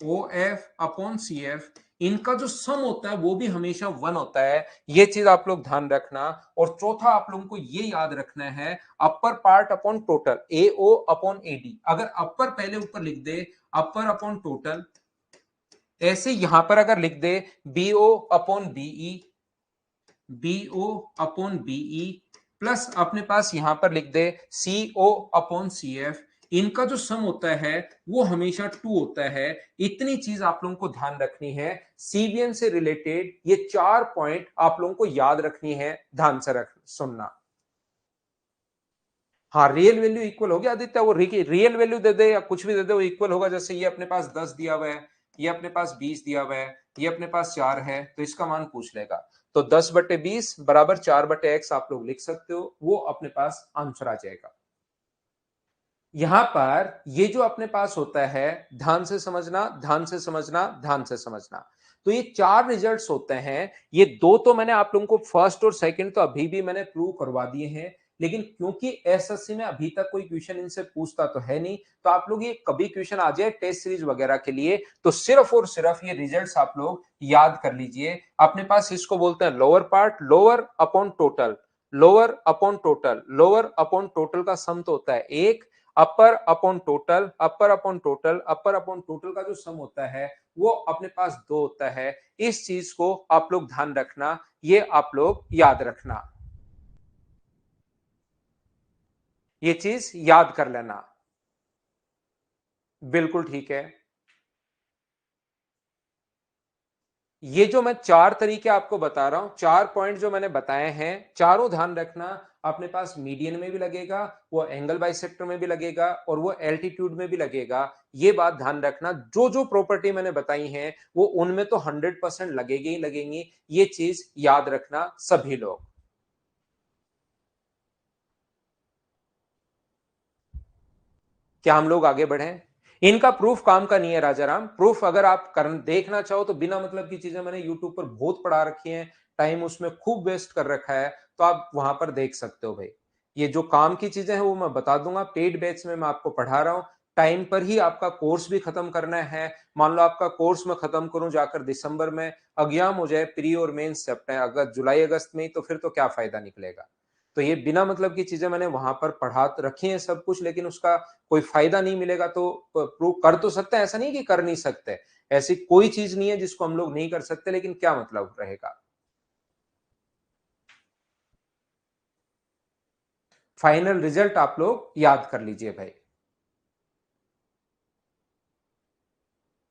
O F upon C F. इनका जो सम होता है वो भी हमेशा 1 होता है, ये चीज आप लोग ध्यान रखना। और चौथा आप लोगों को ये याद रखना है, upper part upon total A O upon A D. अगर अपर पहले ऊपर लिख दे अपर अपॉन टोटल, ऐसे यहां पर अगर लिख दे B O upon B E, B O upon B E plus अपने पास यहां पर लिख दे सी ओ अपॉन सी एफ, इनका जो सम होता है वो हमेशा 2 होता है। इतनी चीज आप लोगों को ध्यान रखनी है, सीवीएन से रिलेटेड ये 4 पॉइंट आप लोगों को याद रखनी है, ध्यान से रख सुनना। हाँ, रियल वैल्यू इक्वल हो गया आदित्य, वो रियल वैल्यू दे दे या कुछ भी दे दे वो इक्वल होगा। जैसे ये अपने पास 10 दिया हुआ है, ये अपने पास 20 दिया हुआ है, ये अपने पास 4 है, तो इसका मान पूछ लेगा। तो 10/20 बराबर 4/x आप लोग लिख सकते हो, वो अपने पास आंसर आ जाएगा। यहां पर ये जो अपने पास होता है, ध्यान से समझना, ध्यान से समझना, ध्यान से समझना। तो ये 4 रिजल्ट्स होते हैं, ये दो तो मैंने आप लोगों को फर्स्ट और सेकंड तो अभी भी मैंने प्रूव करवा दिए हैं, लेकिन क्योंकि एसएससी में अभी तक कोई क्वेश्चन इनसे पूछता तो है नहीं, तो आप लोग ये कभी क्वेश्चन आ जाए टेस्ट सीरीज वगैरह के लिए तो सिर्फ और सिर्फ ये रिजल्ट्स आप लोग याद कर लीजिए। अपने पास इसको बोलते हैं lower part, lower upon total, lower upon total, lower upon total का सम तो होता है 1, अपर अपॉन टोटल, अपर अपॉन टोटल, अपर अपॉन टोटल का जो सम होता है वो अपने पास 2 होता है। इस चीज को आप लोग ध्यान रखना, ये आप लोग याद रखना, ये चीज याद कर लेना। बिल्कुल ठीक है। ये जो मैं 4 तरीके आपको बता रहा हूं, 4 पॉइंट जो मैंने बताए हैं, चारों ध्यान रखना। अपने पास मीडियन में भी लगेगा, वो एंगल बाइसेक्टर में भी लगेगा और वो एल्टीट्यूड में भी लगेगा। ये बात ध्यान रखना, जो जो प्रॉपर्टी मैंने बताई हैं वो उनमें तो 100% लगेगी ही लगेंगी, ये चीज याद रखना सभी लोग। क्या हम लोग आगे बढ़े? इनका प्रूफ काम का नहीं है राजाराम। प्रूफ अगर आप देखना चाहो तो बिना मतलब की चीजें मैंने यूट्यूब पर बहुत पढ़ा रखी हैं, टाइम उसमें खूब वेस्ट कर रखा है, तो आप वहां पर देख सकते हो भाई। ये जो काम की चीजें हैं वो मैं बता दूंगा, पेड बैच में मैं आपको पढ़ा रहा हूँ। टाइम पर ही आपका कोर्स भी खत्म करना है। मान लो आपका कोर्स मैं खत्म करूं जाकर दिसंबर में, एग्जाम हो जाए प्री और मेन सितंबर अगस्त जुलाई अगस्त में, तो फिर तो क्या फायदा निकलेगा। तो ये बिना मतलब की चीजें मैंने वहां पर पढ़ा रखी है सब कुछ, लेकिन उसका कोई फायदा नहीं मिलेगा। तो प्रूव कर तो सकते हैं, ऐसा नहीं कि कर नहीं सकते, ऐसी कोई चीज नहीं है जिसको हम लोग नहीं कर सकते, लेकिन क्या मतलब रहेगा। फाइनल रिजल्ट आप लोग याद कर लीजिए भाई।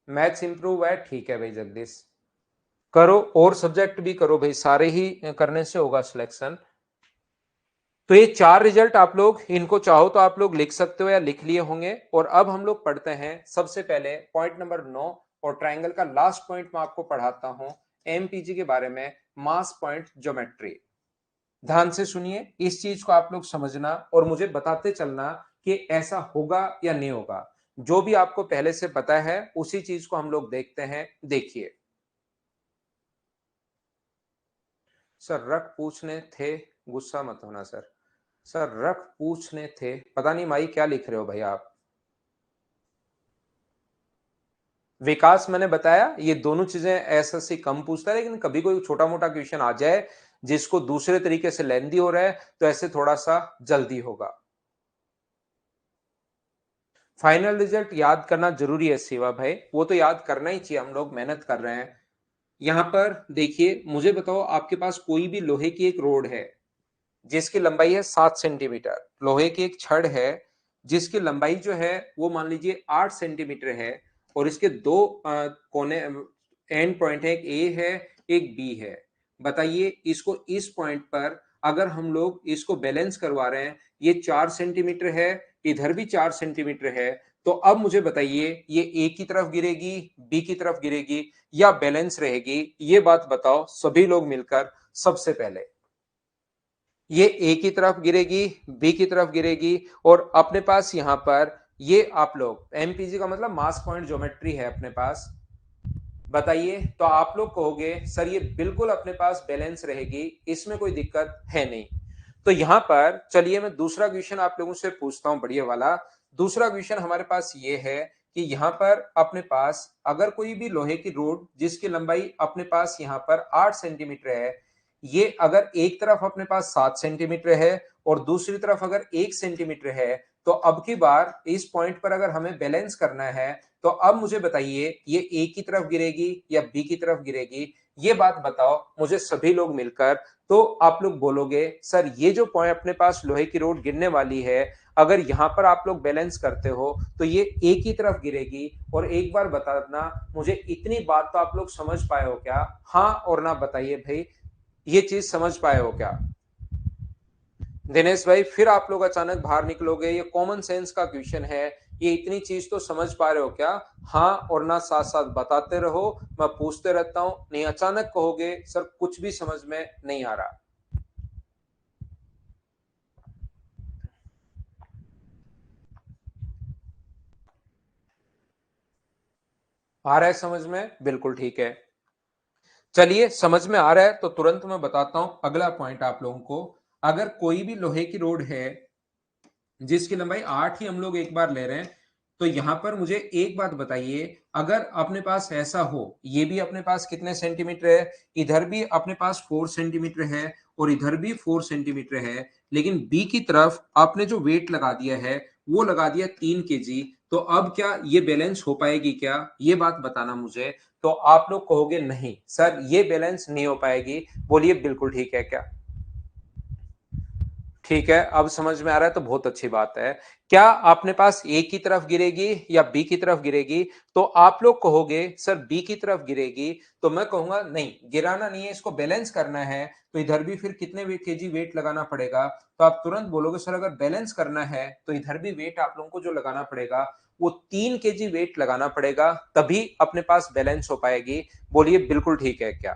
मैथ्स इंप्रूव है, ठीक है भाई जगदीश, करो और सब्जेक्ट भी करो भाई, सारे ही करने से होगा सिलेक्शन। तो ये 4 रिजल्ट आप लोग इनको चाहो तो आप लोग लिख सकते हो या लिख लिए होंगे। और अब हम लोग पढ़ते हैं सबसे पहले पॉइंट नंबर 9, और ट्रायंगल का लास्ट पॉइंट मैं आपको पढ़ाता हूं एमपीजी के बारे में, मास पॉइंट ज्योमेट्री। ध्यान से सुनिए, इस चीज को आप लोग समझना और मुझे बताते चलना कि ऐसा होगा या नहीं होगा। जो भी आपको पहले से पता है उसी चीज को हम लोग देखते हैं। देखिए सर, रख पूछने थे, गुस्सा मत होना सर। सर रख पूछने थे, पता नहीं माई क्या लिख रहे हो भाई आप। विकास मैंने बताया ये दोनों चीजें ऐसा सी कम पूछता है, लेकिन कभी कोई छोटा मोटा क्वेश्चन आ जाए जिसको दूसरे तरीके से लेंदी हो रहा है तो ऐसे थोड़ा सा जल्दी होगा। फाइनल रिजल्ट याद करना जरूरी है शिवा भाई, वो तो याद करना ही चाहिए, हम लोग मेहनत कर रहे हैं। यहां पर देखिए, मुझे बताओ आपके पास कोई भी लोहे की एक रोड है जिसकी लंबाई है 7 सेंटीमीटर, लोहे की एक छड़ है जिसकी लंबाई जो है वो मान लीजिए 8 सेंटीमीटर है, और इसके दो कोने एंड पॉइंट है, एक ए है एक बी है। बताइए इसको इस पॉइंट पर अगर हम लोग इसको बैलेंस करवा रहे हैं, ये 4 सेंटीमीटर है, इधर भी 4 सेंटीमीटर है, तो अब मुझे बताइए ये ए की तरफ गिरेगी, बी की तरफ गिरेगी, या बैलेंस रहेगी, ये बात बताओ सभी लोग मिलकर। सबसे पहले ये ए की तरफ गिरेगी, बी की तरफ गिरेगी, और अपने पास यहां पर ये आप लोग एमपीजी का मतलब मास पॉइंट ज्योमेट्री है अपने पास। बताइए, तो आप लोग कहोगे सर ये बिल्कुल अपने पास बैलेंस रहेगी, इसमें कोई दिक्कत है नहीं। तो यहां पर चलिए मैं दूसरा क्वेश्चन आप लोगों से पूछता हूं, बढ़िया वाला। दूसरा क्वेश्चन हमारे पास ये है कि यहां पर अपने पास अगर कोई भी लोहे की रोड जिसकी लंबाई अपने पास यहां पर 8 सेंटीमीटर है, ये अगर एक तरफ अपने पास 7 सेंटीमीटर है और दूसरी तरफ अगर 1 सेंटीमीटर है, तो अब की बार इस पॉइंट पर अगर हमें बैलेंस करना है, तो अब मुझे बताइए ये ए की तरफ गिरेगी या बी की तरफ गिरेगी, ये बात बताओ मुझे सभी लोग मिलकर। तो आप लोग बोलोगे सर ये जो पॉइंट अपने पास लोहे की रोड गिरने वाली है, अगर यहां पर आप लोग बैलेंस करते हो तो ये ए की तरफ गिरेगी। और एक बार बताना मुझे, इतनी बात तो आप लोग समझ पाए हो क्या? हाँ और ना बताइए भाई, ये चीज समझ पाए हो क्या? दिनेश भाई फिर आप लोग अचानक बाहर निकलोगे, ये कॉमन सेंस का क्वेश्चन है, ये इतनी चीज तो समझ पा रहे हो क्या? हाँ और ना साथ साथ बताते रहो, मैं पूछते रहता हूं, नहीं अचानक कहोगे सर कुछ भी समझ में नहीं आ रहा। आ रहा है समझ में? बिल्कुल ठीक है। चलिए समझ में आ रहा है तो तुरंत मैं बताता हूं अगला पॉइंट आप लोगों को। अगर कोई भी लोहे की रोड है जिसकी लंबाई 8 ही हम लोग एक बार ले रहे हैं, तो यहां पर मुझे एक बात बताइए, अगर अपने पास ऐसा हो, ये भी अपने पास कितने सेंटीमीटर है, इधर भी अपने पास 4 सेंटीमीटर है और इधर भी 4 सेंटीमीटर है, लेकिन बी की तरफ आपने जो वेट लगा दिया है वो लगा दिया 3 केजी, तो अब क्या ये बैलेंस हो पाएगी क्या? ये बात बताना मुझे। तो आप लोग कहोगे नहीं सर ये बैलेंस नहीं हो पाएगी, बोलिए बिल्कुल ठीक है क्या? ठीक है, अब समझ में आ रहा है तो बहुत अच्छी बात है। क्या आपने पास ए की तरफ गिरेगी या बी की तरफ गिरेगी? तो आप लोग कहोगे सर बी की तरफ गिरेगी, तो मैं कहूंगा नहीं गिराना नहीं है, इसको बैलेंस करना है, तो इधर भी फिर कितने केजी वेट लगाना पड़ेगा? तो आप तुरंत बोलोगे सर अगर बैलेंस करना है तो इधर भी वेट आप लोगों को जो लगाना पड़ेगा वो 3 केजी वेट लगाना पड़ेगा, तभी अपने पास बैलेंस हो पाएगी। बोलिए बिल्कुल ठीक है क्या?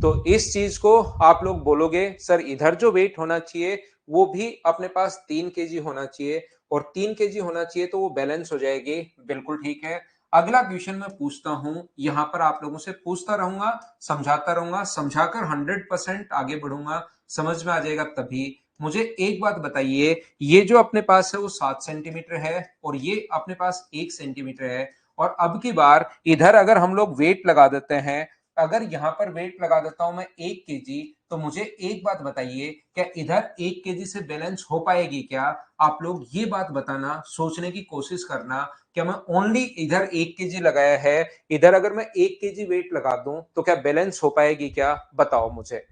तो इस चीज को आप लोग बोलोगे सर इधर जो वेट होना चाहिए वो भी अपने पास 3 केजी होना चाहिए, और 3 केजी होना चाहिए तो वो बैलेंस हो जाएगी। बिल्कुल ठीक है। अगला क्वेश्चन मैं पूछता हूं, यहां पर आप लोगों से पूछता रहूंगा, समझाता रहूंगा, समझाकर 100% आगे बढ़ूंगा, समझ में आ जाएगा तभी। मुझे एक बात बताइए, ये जो अपने पास है वो 7 सेंटीमीटर है और ये अपने पास 1 सेंटीमीटर है, और अब की बार इधर अगर हम लोग वेट लगा देते हैं, अगर यहां पर वेट लगा देता हूं मैं 1 केजी, तो मुझे एक बात बताइए, क्या इधर 1 kg से बैलेंस हो पाएगी क्या? आप लोग ये बात बताना, सोचने की कोशिश करना। क्या मैं ओनली इधर 1 kg लगाया है, इधर अगर मैं 1 kg वेट लगा दूं तो क्या बैलेंस हो पाएगी क्या? बताओ मुझे।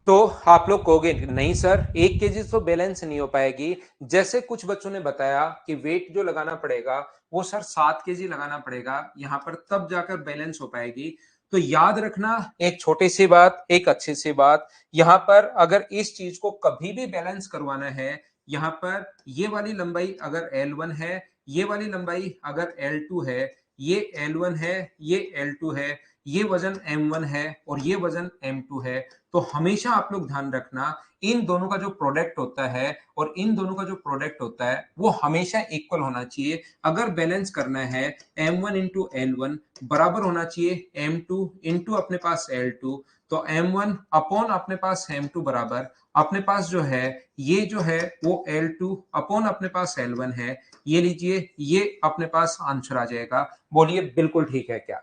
तो आप लोग कहोगे नहीं सर, 1 kg तो बैलेंस नहीं हो पाएगी। जैसे कुछ बच्चों ने बताया कि वेट जो लगाना पड़ेगा वो सर 7 kg लगाना पड़ेगा यहाँ पर, तब जाकर बैलेंस हो पाएगी। तो याद रखना एक छोटी सी बात, एक अच्छी सी बात, यहाँ पर अगर इस चीज को कभी भी बैलेंस करवाना है, यहाँ पर ये वाली लंबाई अगर L1 है, ये वाली लंबाई अगर L2 है, ये L1 है, ये L2 है, ये वजन M1 है और ये वजन M2 है, तो हमेशा आप लोग ध्यान रखना इन दोनों का जो प्रोडक्ट होता है और इन दोनों का जो प्रोडक्ट होता है वो हमेशा इक्वल होना चाहिए। अगर बैलेंस करना है M1 इंटू L1 बराबर होना चाहिए M2 इंटू अपने पास L2, तो M1 अपॉन अपने पास M2 बराबर अपने पास जो है ये जो है वो L2 अपॉन अपने पास L1 है। ये लीजिए, ये अपने पास आंसर आ जाएगा। बोलिए बिल्कुल ठीक है क्या?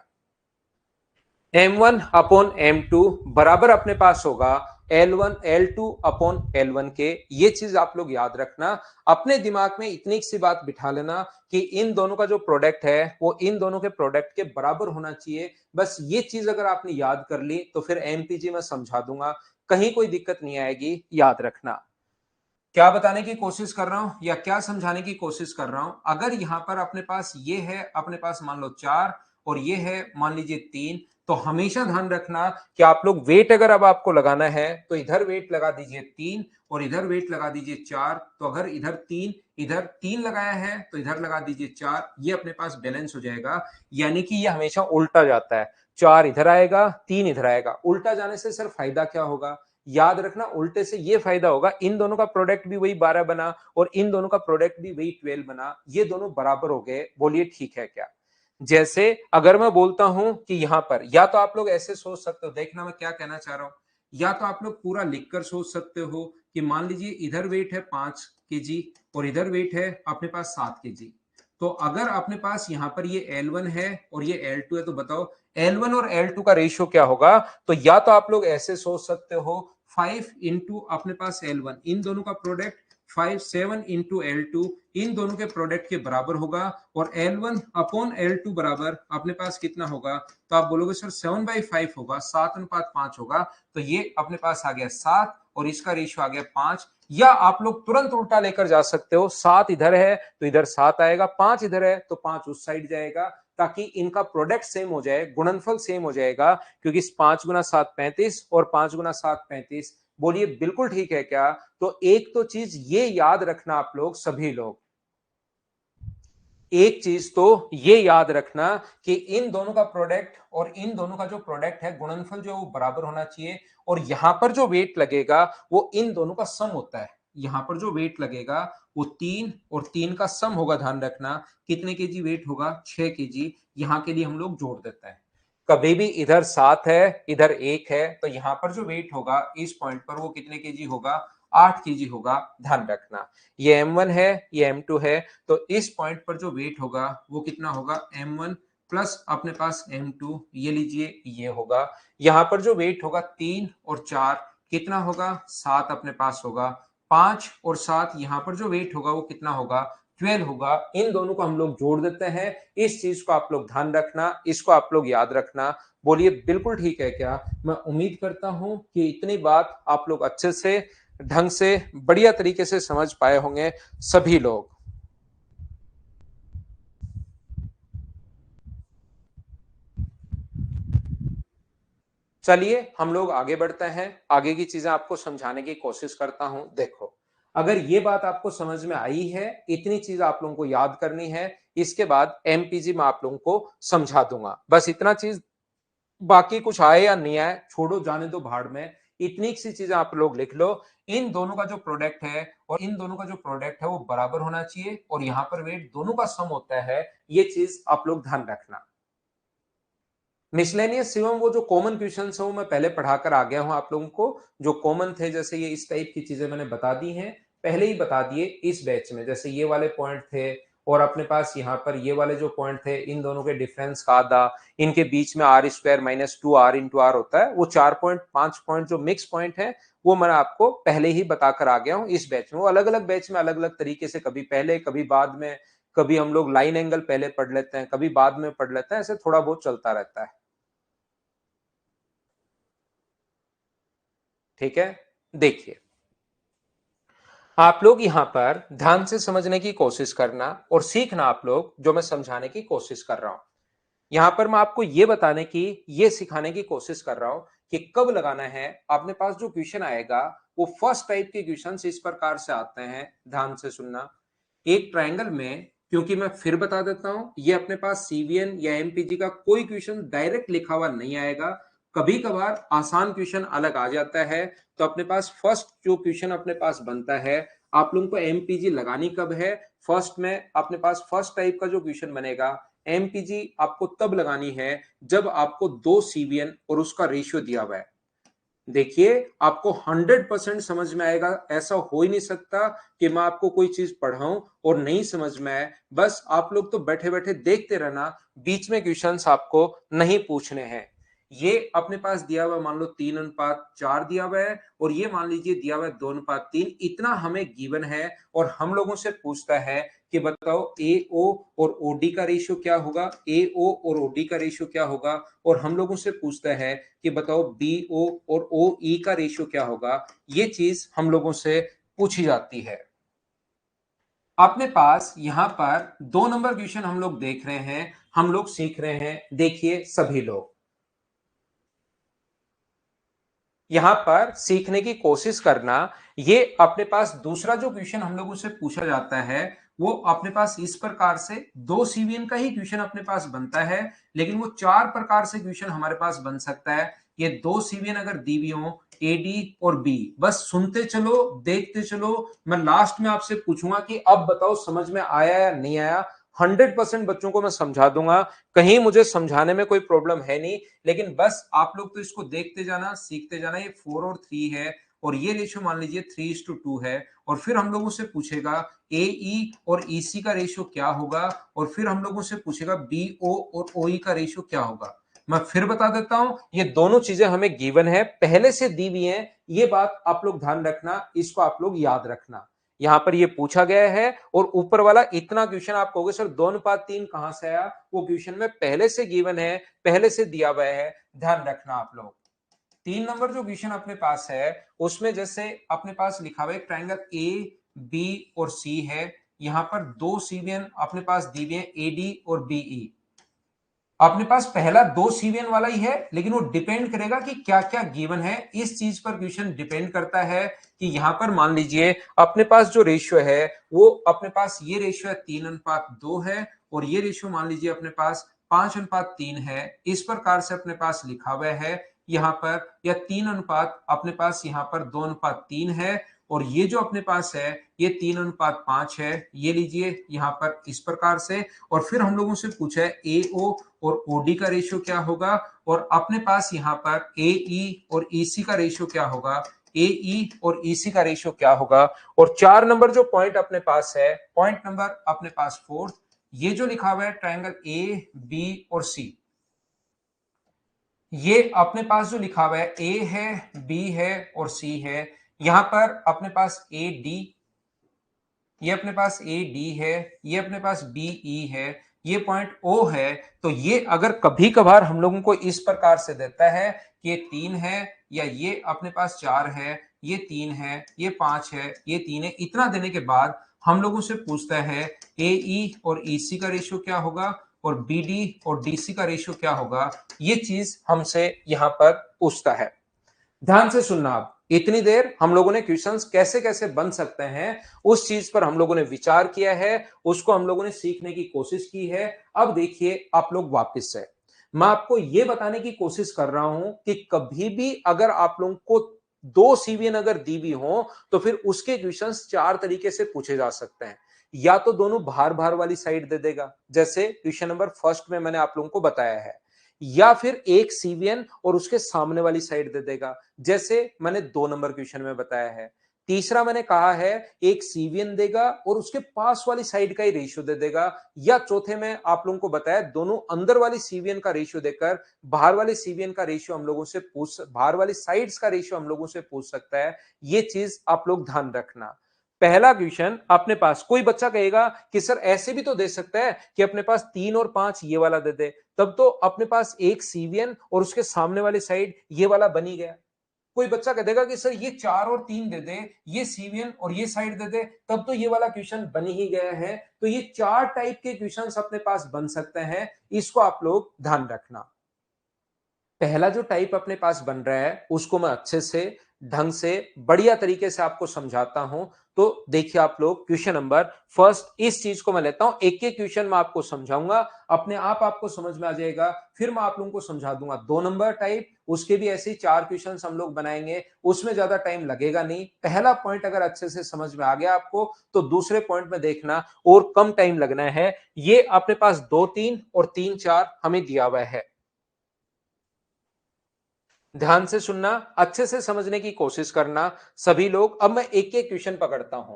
M1 अपॉन M2 बराबर अपने पास होगा L1 L2 अपॉन L1 के। ये चीज आप लोग याद रखना, अपने दिमाग में इतनी सी बात बिठा लेना कि इन दोनों का जो प्रोडक्ट है वो इन दोनों के प्रोडक्ट के बराबर होना चाहिए। बस ये चीज अगर आपने याद कर ली तो फिर एमपीजी में समझा दूंगा, कहीं कोई दिक्कत नहीं आएगी। याद रखना क्या बताने की कोशिश कर रहा हूं या क्या समझाने की कोशिश कर रहा हूं। अगर यहां पर अपने पास ये है, अपने पास मान लो 4 और ये है मान लीजिए 3, तो हमेशा ध्यान रखना कि आप लोग वेट अगर अब आपको लगाना है तो इधर वेट लगा दीजिए 3 और इधर वेट लगा दीजिए 4। तो अगर इधर तीन लगाया है तो इधर लगा दीजिए 4, ये अपने पास बैलेंस हो जाएगा। यानी कि ये हमेशा उल्टा जाता है, 4 इधर आएगा 3 इधर आएगा। उल्टा जाने से सर फायदा क्या होगा? याद रखना उल्टे से ये फायदा होगा, इन दोनों का प्रोडक्ट भी वही 12 बना और इन दोनों का प्रोडक्ट भी वही 12 बना, ये दोनों बराबर हो गए। बोलिए ठीक है क्या? जैसे अगर मैं बोलता हूं कि यहां पर, या तो आप लोग ऐसे सोच सकते हो, देखना मैं क्या कहना चाह रहा हूं, या तो आप लोग पूरा लिखकर सोच सकते हो कि मान लीजिए इधर वेट है 5 kg और इधर वेट है अपने पास 7 kg। तो अगर अपने पास यहाँ पर ये L1 है और ये L2 है, तो बताओ L1 और L2 का रेशियो क्या होगा? तो या तो आप लोग ऐसे सोच सकते हो 5 इंटू अपने पास L1, इन दोनों का प्रोडक्ट 7 इंटू L2 इन दोनों के प्रोडक्ट के बराबर होगा, और L1 अपॉन L2 बराबर अपने पास कितना होगा? तो आप बोलोगे सर 7/5 होगा, 7:5 होगा। तो ये अपने पास आ गया 7 और इसका रेशियो आ गया 5। या आप लोग तुरंत उल्टा लेकर जा सकते हो, 7 इधर है तो इधर 7 आएगा, 5 इधर है तो 5 उस साइड जाएगा, ताकि इनका प्रोडक्ट सेम हो जाए, गुणनफल सेम हो जाएगा। क्योंकि 5 गुना 7 35 और 5 गुना 7 35। बोलिए बिल्कुल ठीक है क्या? तो एक तो चीज ये याद रखना आप लोग सभी लोग, एक चीज तो ये याद रखना कि इन दोनों का प्रोडक्ट और इन दोनों का जो प्रोडक्ट है गुणनफल जो वो बराबर होना चाहिए। और यहां पर जो वेट लगेगा वो इन दोनों का सम होता है। यहां पर जो वेट लगेगा वो 3 और 3 का सम होगा। ध्यान रखना कितने केजी वेट होगा? 6 kg। यहां के लिए हम लोग जोड़ देते हैं। कभी भी इधर 7 है इधर 1 है तो यहां पर जो वेट होगा इस पॉइंट पर वो कितने केजी होगा? 8 kg होगा। ध्यान रखना ये M1 है ये M2 है, तो इस पॉइंट पर जो वेट होगा वो कितना होगा? M1 प्लस अपने पास M2, ये लीजिए ये होगा। यहां पर जो वेट होगा 3 और 4 कितना होगा? 7 अपने पास होगा। 5 और 7 यहां पर जो वेट होगा वो कितना होगा? 12 होगा। इन दोनों को हम लोग जोड़ देते हैं। इस चीज को आप लोग ध्यान रखना, इसको आप लोग याद रखना। बोलिए बिल्कुल ठीक है क्या? मैं उम्मीद करता हूं कि इतनी बात आप लोग अच्छे से, ढंग से, बढ़िया तरीके से समझ पाए होंगे सभी लोग। चलिए हम लोग आगे बढ़ते हैं, आगे की चीजें आपको समझाने की कोशिश करता हूं। देखो, अगर ये बात आपको समझ में आई है, इतनी चीज आप लोगों को याद करनी है, इसके बाद एमपीजी में आप लोगों को समझा दूंगा। बस इतना चीज, बाकी कुछ आए या नहीं आए छोड़ो, जाने दो भाड़ में। इतनी सी चीजें आप लोग लिख लो, इन दोनों का जो प्रोडक्ट है और इन दोनों का जो प्रोडक्ट है वो बराबर होना चाहिए, और यहां पर वेट दोनों का सम होता है। ये चीज आप लोग ध्यान रखना। मिसलेनियस सिवम वो जो कॉमन क्वेश्चन है वो मैं पहले पढ़ाकर आ गया हूं आप लोगों को। जो कॉमन थे, जैसे ये इस टाइप की चीजें मैंने बता दी हैं, पहले ही बता दिए इस बैच में। जैसे ये वाले पॉइंट थे और अपने पास यहाँ पर ये वाले जो पॉइंट थे इन दोनों के डिफरेंस का आधा, इनके बीच में r square minus 2r into r होता है। वो 4.5 पॉइंट जो मिक्स पॉइंट है वो मैं आपको पहले ही बताकर आ गया हूं इस बैच में। वो अलग अलग बैच में अलग अलग तरीके से, कभी पहले कभी बाद में, कभी हम लोग लाइन एंगल पहले पढ़ लेते हैं, कभी बाद में पढ़ लेते हैं, ऐसे थोड़ा बहुत चलता रहता है। ठीक है, देखिए आप लोग यहां पर ध्यान से समझने की कोशिश करना और सीखना आप लोग जो मैं समझाने की कोशिश कर रहा हूं। यहां पर मैं आपको ये बताने की, ये सिखाने की कोशिश कर रहा हूं कि कब लगाना है। अपने पास जो क्वेश्चन आएगा वो फर्स्ट टाइप के क्वेश्चन इस प्रकार से आते हैं, ध्यान से सुनना। एक ट्रायंगल में, क्योंकि मैं फिर बता देता हूं, ये अपने पास सीवीएन या एमपीजी का कोई क्वेश्चन डायरेक्ट लिखा हुआ नहीं आएगा। कभी कभार आसान क्वेश्चन अलग आ जाता है। तो अपने पास फर्स्ट जो क्वेश्चन अपने पास बनता है, आप लोगों को एमपीजी लगानी कब है, फर्स्ट में अपने पास फर्स्ट टाइप का जो क्वेश्चन बनेगा, एमपीजी आपको तब लगानी है जब आपको दो सीवीएन और उसका रेशियो दिया हुआ है। देखिए आपको 100% समझ में आएगा, ऐसा हो ही नहीं सकता कि मैं आपको कोई चीज पढ़ाऊं और नहीं समझ में आए। बस आप लोग तो बैठे बैठे देखते रहना, बीच में क्वेश्चंस आपको नहीं पूछने हैं। ये अपने पास दिया हुआ मान लो 3:4 दिया हुआ है, और ये मान लीजिए दिया हुआ है 2:3, इतना हमें गिवन है। और हम लोगों से पूछता है कि बताओ ए ओ और ओडी का रेशियो क्या होगा, ए ओ और ओडी का रेशियो क्या होगा। और हम लोगों से पूछता है कि बताओ बी ओ और ओ ई का रेशियो क्या होगा। ये चीज हम लोगों से पूछी जाती है। अपने पास यहां पर 2 नंबर क्वेश्चन हम लोग देख रहे हैं, हम लोग सीख रहे हैं। देखिए सभी लोग यहां पर सीखने की कोशिश करना। ये अपने पास दूसरा जो क्वेश्चन हम लोगों से पूछा जाता है वो अपने पास इस प्रकार से, दो सीवीएन का ही क्वेश्चन अपने पास बनता है, लेकिन वो 4 प्रकार से क्वेश्चन हमारे पास बन सकता है। ये दो सीवीएन अगर दी हुई हो, ए डी और बी, बस सुनते चलो देखते चलो। मैं लास्ट में आपसे पूछूंगा कि अब बताओ समझ में आया या नहीं आया। 100% बच्चों को मैं समझा दूंगा, कहीं मुझे समझाने में कोई प्रॉब्लम है नहीं। लेकिन बस आप लोग तो इसको देखते जाना, सीखते जाना। ये 4 और 3 है, और ये रेशियो मान लीजिए 3:2 है। और फिर हम लोगों से पूछेगा ए ई और ईसी का रेशियो क्या होगा, और फिर हम लोगों से पूछेगा बी ओ और ओ ई का रेशियो क्या होगा। मैं फिर बता देता हूं, ये दोनों चीजें हमें गिवन है, पहले से दी हुई है। ये बात आप लोग ध्यान रखना, इसको आप लोग याद रखना। यहां पर ये पूछा गया है, और ऊपर वाला इतना क्वेश्चन आप कहोगे सर 2:3 कहां से आया, वो क्वेश्चन में पहले से गिवन है, पहले से दिया हुआ है। ध्यान रखना आप लोग। 3 नंबर जो क्वेश्चन अपने पास है उसमें जैसे अपने पास लिखा हुआ है ट्रायंगल ए बी और सी है। यहां पर दो सीवीएन अपने पास दी हुई है, ए डी और बीई। अपने पास पहला दो सीवीएन वाला ही है, लेकिन वो डिपेंड करेगा कि क्या क्या गिवन है। इस चीज पर क्वेश्चन डिपेंड करता है कि यहां पर मान लीजिए अपने पास जो रेशियो है वो अपने पास ये रेशियो है 3:2 है, और ये रेशियो मान लीजिए अपने पास 5:3 है। इस प्रकार से अपने पास लिखा हुआ है यहाँ पर, या 3 अनुपात अपने पास यहाँ पर 2:3 है। और ये जो अपने पास है ये 3:5 है, ये लीजिए यहाँ पर इस प्रकार से। और फिर हम लोगों से पूछा है ए ओ और ओडी का रेशियो क्या होगा, और अपने पास यहाँ पर ए ई और ईसी का रेशियो क्या होगा, ए ई और ईसी का रेशियो क्या होगा। और 4 नंबर जो पॉइंट अपने पास है, पॉइंट नंबर अपने पास 4, ये जो लिखा हुआ है ट्रायंगल ए बी और सी, ये अपने पास जो लिखा हुआ है ए है, बी है और सी है। यहां पर अपने पास ए डी, ये अपने पास ए डी है, ये अपने पास बी ई है, ये पॉइंट ओ है। तो ये अगर कभी कभार हम लोगों को इस प्रकार से देता है कि ये 3 है, या ये अपने पास 4 है, ये 3 है, ये 5 है, ये 3 है, इतना देने के बाद हम लोगों से पूछता है ए ई और ई सी का रेशियो क्या होगा, और बी डी और डी सी का रेशियो क्या होगा। ये चीज हमसे यहां पर पूछता है। ध्यान से सुनना। आप इतनी देर हम लोगों ने क्वेश्चंस कैसे कैसे बन सकते हैं उस चीज पर हम लोगों ने विचार किया है, उसको हम लोगों ने सीखने की कोशिश की है। अब देखिए आप लोग वापस से, मैं आपको यह बताने की कोशिश कर रहा हूं कि कभी भी अगर आप लोगों को दो सीवीएन अगर दी हुई हो तो फिर उसके क्वेश्चंस 4 तरीके से पूछे जा सकते हैं। या तो दोनों भार भार वाली साइड दे देगा, जैसे क्वेश्चन नंबर फर्स्ट में मैंने आप लोगों को बताया है, या फिर एक सीवीएन और उसके सामने वाली साइड दे देगा, जैसे मैंने 2 नंबर क्वेश्चन में बताया है। तीसरा मैंने कहा है एक सीवियन देगा और उसके पास वाली साइड का ही रेशियो दे देगा, या चौथे में आप लोगों को बताया दोनों अंदर वाली सीवियन का रेशियो देकर बाहर वाले सीवियन का रेशियो हम लोगों से बाहर वाली साइड्स का रेशियो हम लोगों से पूछ सकता है। ये चीज आप लोग ध्यान रखना। पहला क्वेश्चन अपने पास कोई बच्चा कहेगा कि सर ऐसे भी तो दे सकता है कि अपने पास 3 और 5 ये वाला दे दे, तब तो अपने पास एक सीवियन और उसके सामने वाली साइड ये वाला बनी गया। कोई बच्चा कह देगा कि सर ये 4 और 3 दे दे, ये सीवियन और ये साइड दे दे, तब तो ये वाला क्वेश्चन बन ही गया है। तो ये 4 टाइप के क्वेश्चंस अपने पास बन सकते हैं, इसको आप लोग ध्यान रखना। पहला जो टाइप अपने पास बन रहा है उसको मैं अच्छे से ढंग से बढ़िया तरीके से आपको समझाता हूं। तो देखिए आप लोग क्वेश्चन नंबर फर्स्ट, इस चीज को मैं लेता हूं, एक एक क्वेश्चन मैं आपको समझाऊंगा, अपने आप आपको समझ में आ जाएगा, फिर मैं आप लोगों को समझा दूंगा। 2 नंबर टाइप, उसके भी ऐसे 4 क्वेश्चन हम लोग बनाएंगे, उसमें ज्यादा टाइम लगेगा नहीं। पहला पॉइंट अगर अच्छे से समझ में आ गया आपको तो दूसरे पॉइंट में देखना और कम टाइम लगना है। ये अपने पास 2 3 और 3 4 हमें दिया हुआ है। ध्यान से सुनना, अच्छे से समझने की कोशिश करना सभी लोग। अब मैं एक एक क्वेश्चन पकड़ता हूं।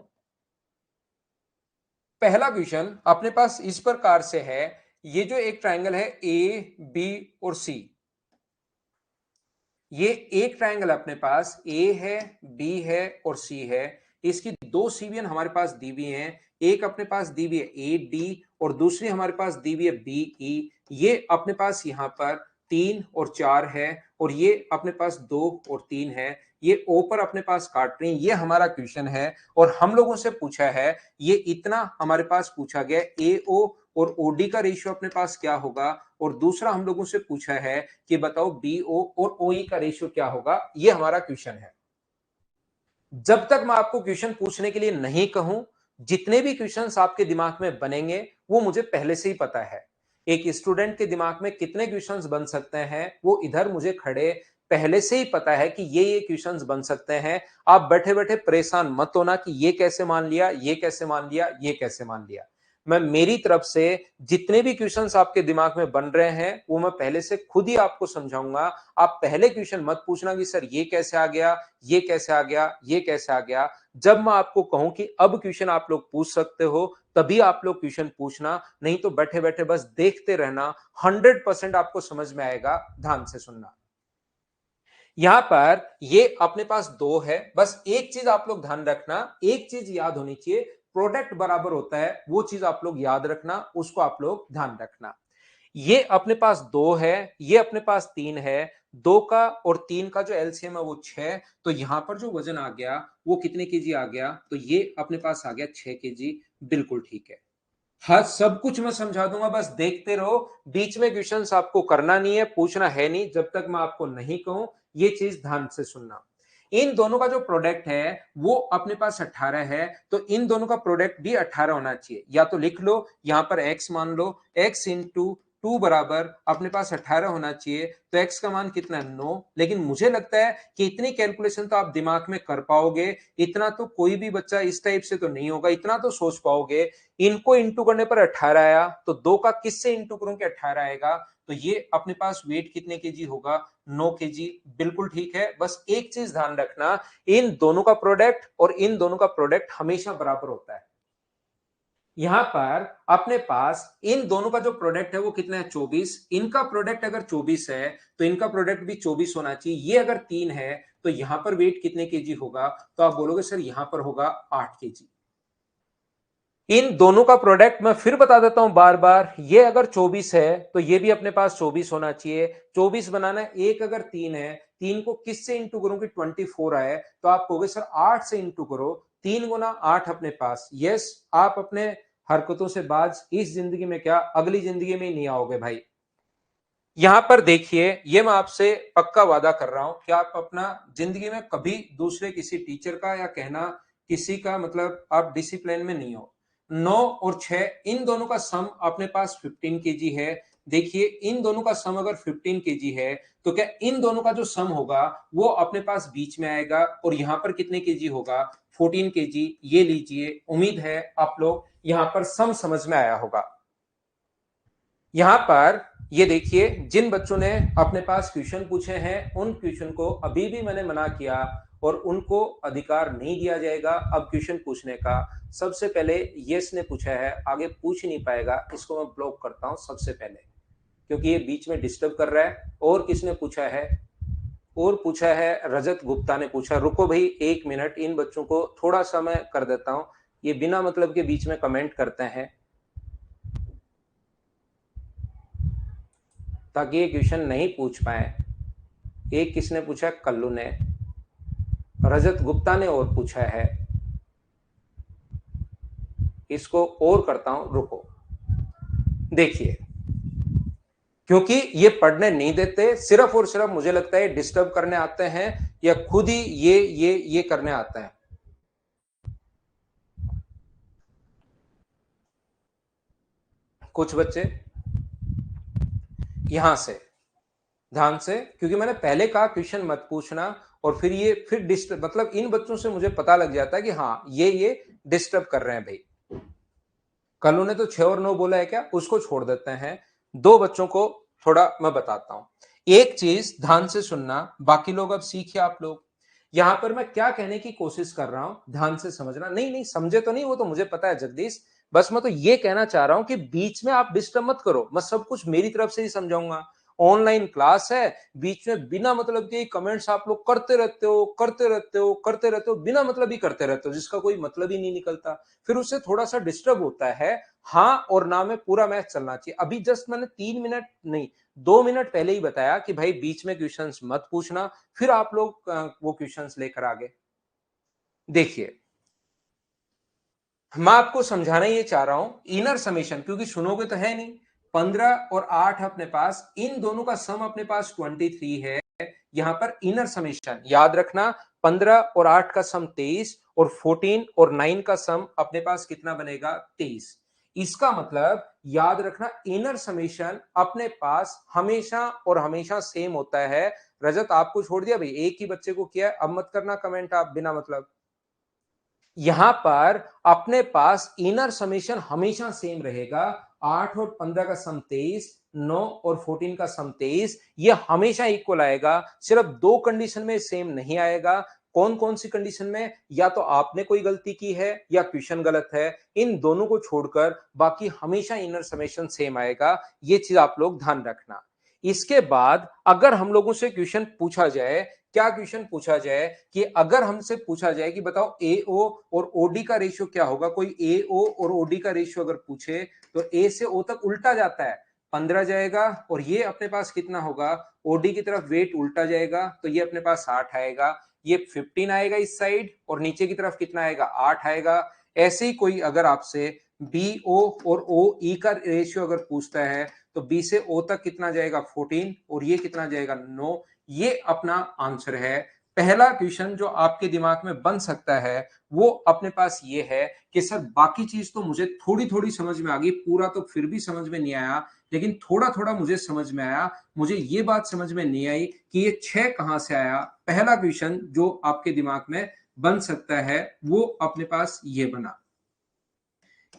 पहला क्वेश्चन अपने पास इस प्रकार से है, ये जो एक ट्रायंगल है ए बी और सी, ये एक ट्रायंगल अपने पास ए है, बी है और सी है। इसकी 2 सीवियन हमारे पास दी हुई हैं, एक अपने पास दी हुई है ए डी और दूसरी हमारे पास दी हुई है बी ई। ये अपने पास यहां पर 3 और 4 है और ये अपने पास 2 और 3 है। ये ओ पर अपने पास काट रही है। ये हमारा क्वेश्चन है और हम लोगों से पूछा है, ये इतना हमारे पास पूछा गया ए ओ और ओडी का रेशियो अपने पास क्या होगा, और दूसरा हम लोगों से पूछा है कि बताओ बीओ और ओई का रेशियो क्या होगा। ये हमारा क्वेश्चन है। जब तक मैं आपको क्वेश्चन पूछने के लिए नहीं कहूं, जितने भी क्वेश्चंस आपके दिमाग में बनेंगे वो मुझे पहले से ही पता है। एक स्टूडेंट के दिमाग में कितने क्वेश्चंस बन सकते हैं वो इधर मुझे खड़े पहले से ही पता है कि ये क्वेश्चंस बन सकते हैं। आप बैठे बैठे परेशान मत होना कि ये कैसे मान लिया, ये कैसे मान लिया, ये कैसे मान लिया। मैं मेरी तरफ से जितने भी क्वेश्चंस आपके दिमाग में बन रहे हैं वो मैं पहले से खुद ही आपको समझाऊंगा। आप पहले क्वेश्चन मत पूछना कि सर ये कैसे आ गया, ये कैसे आ गया, ये कैसे आ गया। जब मैं आपको कहूं कि अब क्वेश्चन आप लोग पूछ सकते हो तभी आप लोग क्वेश्चन पूछना, नहीं तो बैठे बैठे बस देखते रहना। 100% आपको समझ में आएगा। ध्यान से सुनना। यहां पर ये अपने पास 2 है, बस एक चीज आप लोग ध्यान रखना, एक चीज याद होनी चाहिए, प्रोडक्ट बराबर होता है, वो चीज आप लोग याद रखना, उसको आप लोग ध्यान रखना। ये अपने पास 2 है, ये अपने पास 3 है। 2 का और 3 का जो एलसीएम है वो 6, तो यहां पर जो वजन आ गया वो कितने केजी आ गया, तो ये अपने पास आ गया 6 केजी। बिल्कुल ठीक है। हाँ, सब कुछ मैं समझा दूंगा, बस देखते रहो। बीच में क्वेश्चंस आपको करना नहीं है, पूछना है नहीं, जब तक मैं आपको नहीं कहूं। ये चीज ध्यान से सुनना। इन दोनों का जो प्रोडक्ट है वो अपने पास 18 है, तो इन दोनों का प्रोडक्ट भी 18 होना चाहिए। या तो लिख लो यहां पर x मान लो, x इंटू 2 बराबर अपने पास 18 होना चाहिए। तो x का मान कितना है 9। लेकिन मुझे लगता है कि इतनी कैलकुलेशन तो आप दिमाग में कर पाओगे, इतना तो कोई भी बच्चा इस टाइप से तो नहीं होगा, इतना तो सोच पाओगे। इनको इंटू करने पर 18 आया, तो 2 का किससे इंटू करूं कि 18 आएगा, तो ये अपने पास वेट कितने केजी होगा 9 केजी। बिल्कुल ठीक है। बस एक चीज ध्यान रखना, इन दोनों का प्रोडक्ट और इन दोनों का प्रोडक्ट हमेशा बराबर होता है। यहां पर अपने पास इन दोनों का जो प्रोडक्ट है वो कितना है 24। इनका प्रोडक्ट अगर 24 है तो इनका प्रोडक्ट भी 24 होना चाहिए। ये अगर 3 है तो यहां पर वेट कितने केजी होगा, तो आप बोलोगे सर यहां पर होगा 8 केजी। इन दोनों का प्रोडक्ट मैं फिर बता देता हूं बार बार, ये अगर 24 है तो ये भी अपने पास 24 होना चाहिए। 24 बनाना है, एक अगर 3 है, 3 को किससे इंटू करूं कि 24 आए, तो आप कहोगे सर 8 से इंटू करो। 3 गुना 8 अपने पास। यस, आप अपने हरकतों से बाज इस जिंदगी में क्या अगली जिंदगी में ही नहीं आओगे भाई। यहां पर देखिए, ये मैं आपसे पक्का वादा कर रहा हूं कि आप अपना जिंदगी में कभी दूसरे किसी टीचर का या कहना किसी का मतलब आप डिसिप्लिन में नहीं हो। 9 और 6 इन दोनों का सम अपने पास 15 केजी है। देखिए इन दोनों का सम अगर 15 केजी है तो क्या इन दोनों का जो सम होगा वो अपने पास बीच में आएगा, और यहां पर कितने केजी होगा 14 केजी। ये लीजिए, उम्मीद है आप लोग यहां पर सम समझ में आया होगा। यहां पर ये देखिए, जिन बच्चों ने अपने पास क्वेश्चन पूछे हैं उन क्वेश्चन को अभी भी मैंने मना किया और उनको अधिकार नहीं दिया जाएगा अब क्वेश्चन पूछने का। सबसे पहले यस ने पूछा है, आगे पूछ नहीं पाएगा, इसको मैं ब्लॉक करता हूं सबसे पहले, क्योंकि ये बीच में डिस्टर्ब कर रहा है। और किसने पूछा है? और पूछा है रजत गुप्ता ने पूछा। रुको भाई 1 मिनट, इन बच्चों को थोड़ा सा मैं कर देता हूं, ये बिना मतलब के बीच में कमेंट करते हैं, ताकि ये क्वेश्चन नहीं पूछ पाए। एक किसने पूछा? कल्लू ने। रजत गुप्ता ने और पूछा है, इसको और करता हूं, रुको। देखिए, क्योंकि ये पढ़ने नहीं देते, सिर्फ और सिर्फ मुझे लगता है डिस्टर्ब करने आते हैं, या खुद ही ये करने आते हैं। कुछ बच्चे यहां से ध्यान से, क्योंकि मैंने पहले कहा क्वेश्चन मत पूछना, और फिर ये फिर डिस्टर्ब, मतलब इन बच्चों से मुझे पता लग जाता है कि हाँ ये डिस्टर्ब कर रहे हैं भाई। कल्लू ने तो 6 और 9 बोला है क्या, उसको छोड़ देते हैं। दो बच्चों को थोड़ा मैं बताता हूं। एक चीज ध्यान से सुनना, बाकी लोग अब सीखिए आप लोग। यहां पर मैं क्या कहने की कोशिश कर रहा हूं, ध्यान से समझना। नहीं नहीं समझे तो नहीं, वो तो मुझे पता है जगदीश, बस मैं तो ये कहना चाह रहा हूं कि बीच में आप डिस्टर्ब मत करो, मैं सब कुछ मेरी तरफ से ही समझाऊंगा। ऑनलाइन क्लास है, बीच में बिना मतलब के कमेंट्स आप लोग करते रहते हो, बिना मतलब ही करते रहते हो, जिसका कोई मतलब ही नहीं निकलता, फिर उससे थोड़ा सा डिस्टर्ब होता है। हाँ और ना में पूरा मैच चलना चाहिए। अभी जस्ट मैंने 3 मिनट नहीं, 2 मिनट पहले ही बताया कि भाई बीच में क्वेश्चंस मत पूछना, फिर आप लोग वो क्वेश्चंस लेकर आगे। देखिए, मैं आपको समझाना ये चाह रहा हूं, इनर समेशन, क्योंकि सुनोगे तो है नहीं। 15 और 8 अपने पास, इन दोनों का सम अपने पास 23 है। यहां पर इनर समेशन याद रखना, 15 और 8 का सम 23, और 14 और 9 का सम अपने पास कितना बनेगा? 23। इसका मतलब याद रखना, इनर समेशन अपने पास हमेशा और हमेशा सेम होता है। रजत आपको छोड़ दिया भाई, एक ही बच्चे को किया है, अब मत करना कमेंट आप बिना मतलब। यहां पर अपने पास इनर समेशन हमेशा सेम रहेगा। 8 और 15 का सम 23, 9 और 14 का सम 23, ये हमेशा इक्वल आएगा। सिर्फ दो कंडीशन में सेम नहीं आएगा। कौन कौन सी कंडीशन में? या तो आपने कोई गलती की है या क्वेश्चन गलत है, इन दोनों को छोड़कर बाकी हमेशा इनर समेशन सेम आएगा। ये चीज आप लोग ध्यान रखना। इसके बाद अगर हम लोगों से क्वेश्चन पूछा जाए, क्या क्वेश्चन पूछा जाए कि अगर हमसे पूछा जाए कि बताओ एओ और ओडी का रेशियो क्या होगा, कोई एओ और ओडी का रेशियो अगर पूछे, तो ए से ओ तक उल्टा जाता है, 15 जाएगा, और ये अपने पास कितना होगा? ओडी की तरफ वेट उल्टा जाएगा, तो ये अपने पास 8 आएगा। ये 15 आएगा इस साइड, और नीचे की तरफ कितना आएगा? 8 आएगा। ऐसे ही कोई अगर आपसे बीओ और ओ ई का रेशियो अगर पूछता है, तो बी से ओ तक कितना जाएगा? 14, और ये कितना जाएगा? 9। ये अपना आंसर है। पहला क्वेश्चन जो आपके दिमाग में बन सकता है वो अपने पास ये है कि सर बाकी चीज तो मुझे थोड़ी थोड़ी समझ में आ गई, पूरा तो फिर भी समझ में नहीं आया, लेकिन थोड़ा थोड़ा मुझे समझ में आया। मुझे ये बात समझ में नहीं आई कि ये 6 कहां से आया। पहला क्वेश्चन जो आपके दिमाग में बन सकता है वो अपने पास ये बना।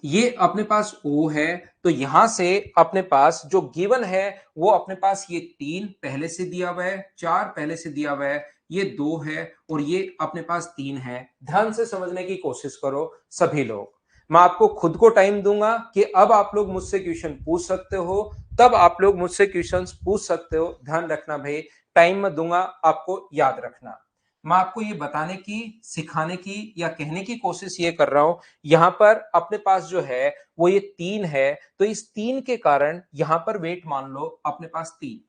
ये अपने पास O है, तो यहां से अपने पास जो गिवन है वो अपने पास ये 3 पहले से दिया हुआ है, 4 पहले से दिया हुआ है, ये 2 है, और ये अपने पास 3 है। ध्यान से समझने की कोशिश करो सभी लोग। मैं आपको खुद को टाइम दूंगा कि अब आप लोग मुझसे क्वेश्चन पूछ सकते हो, तब आप लोग मुझसे क्वेश्चन पूछ सकते हो। ध्यान रखना भाई, टाइम मैं दूंगा, आपको याद रखना। मैं आपको ये बताने की, सिखाने की या कहने की कोशिश ये कर रहा हूं, यहां पर अपने पास जो है वो ये 3 है, तो इस 3 के कारण यहां पर वेट मान लो अपने पास 3।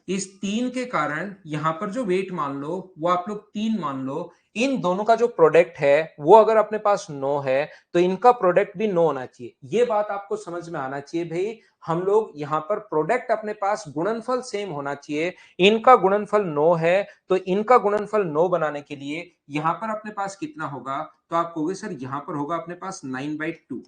इस 3 के कारण यहां पर जो वेट मान लो वो आप लोग 3 मान लो। इन दोनों का जो प्रोडक्ट है वो अगर अपने पास 9 है, तो इनका प्रोडक्ट भी 9 होना चाहिए। ये बात आपको समझ में आना चाहिए भाई। हम लोग यहां पर प्रोडक्ट अपने पास गुणनफल सेम होना चाहिए। इनका गुणनफल 9 है, तो इनका गुणनफल 9 बनाने के लिए यहां पर अपने पास कितना होगा? तो आप कहोगे सर यहां पर होगा अपने पास 9/2,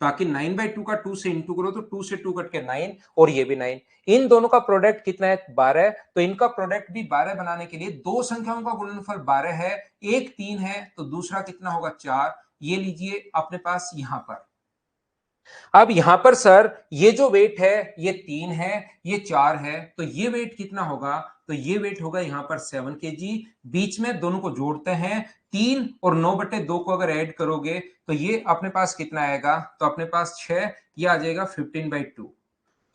ताकि 9/2 का 2 से इंटू करो, तो 2 से 2 कट के 9, और ये भी 9। इन दोनों का प्रोडक्ट कितना है? 12। तो इनका प्रोडक्ट भी 12 बनाने के लिए दो संख्याओं का गुणनफल 12 है, एक 3 है, तो दूसरा कितना होगा? 4। ये लीजिए अपने पास यहां पर अब यहां पर सर ये जो वेट है ये 3 है, ये 4 है, तो ये वेट कितना होगा? तो ये वेट होगा यहां पर 7 केजी। बीच में दोनों को जोड़ते हैं, 3 और 9/2 को अगर ऐड करोगे तो ये अपने पास कितना आएगा? तो अपने पास 6, ये आ जाएगा 15/2।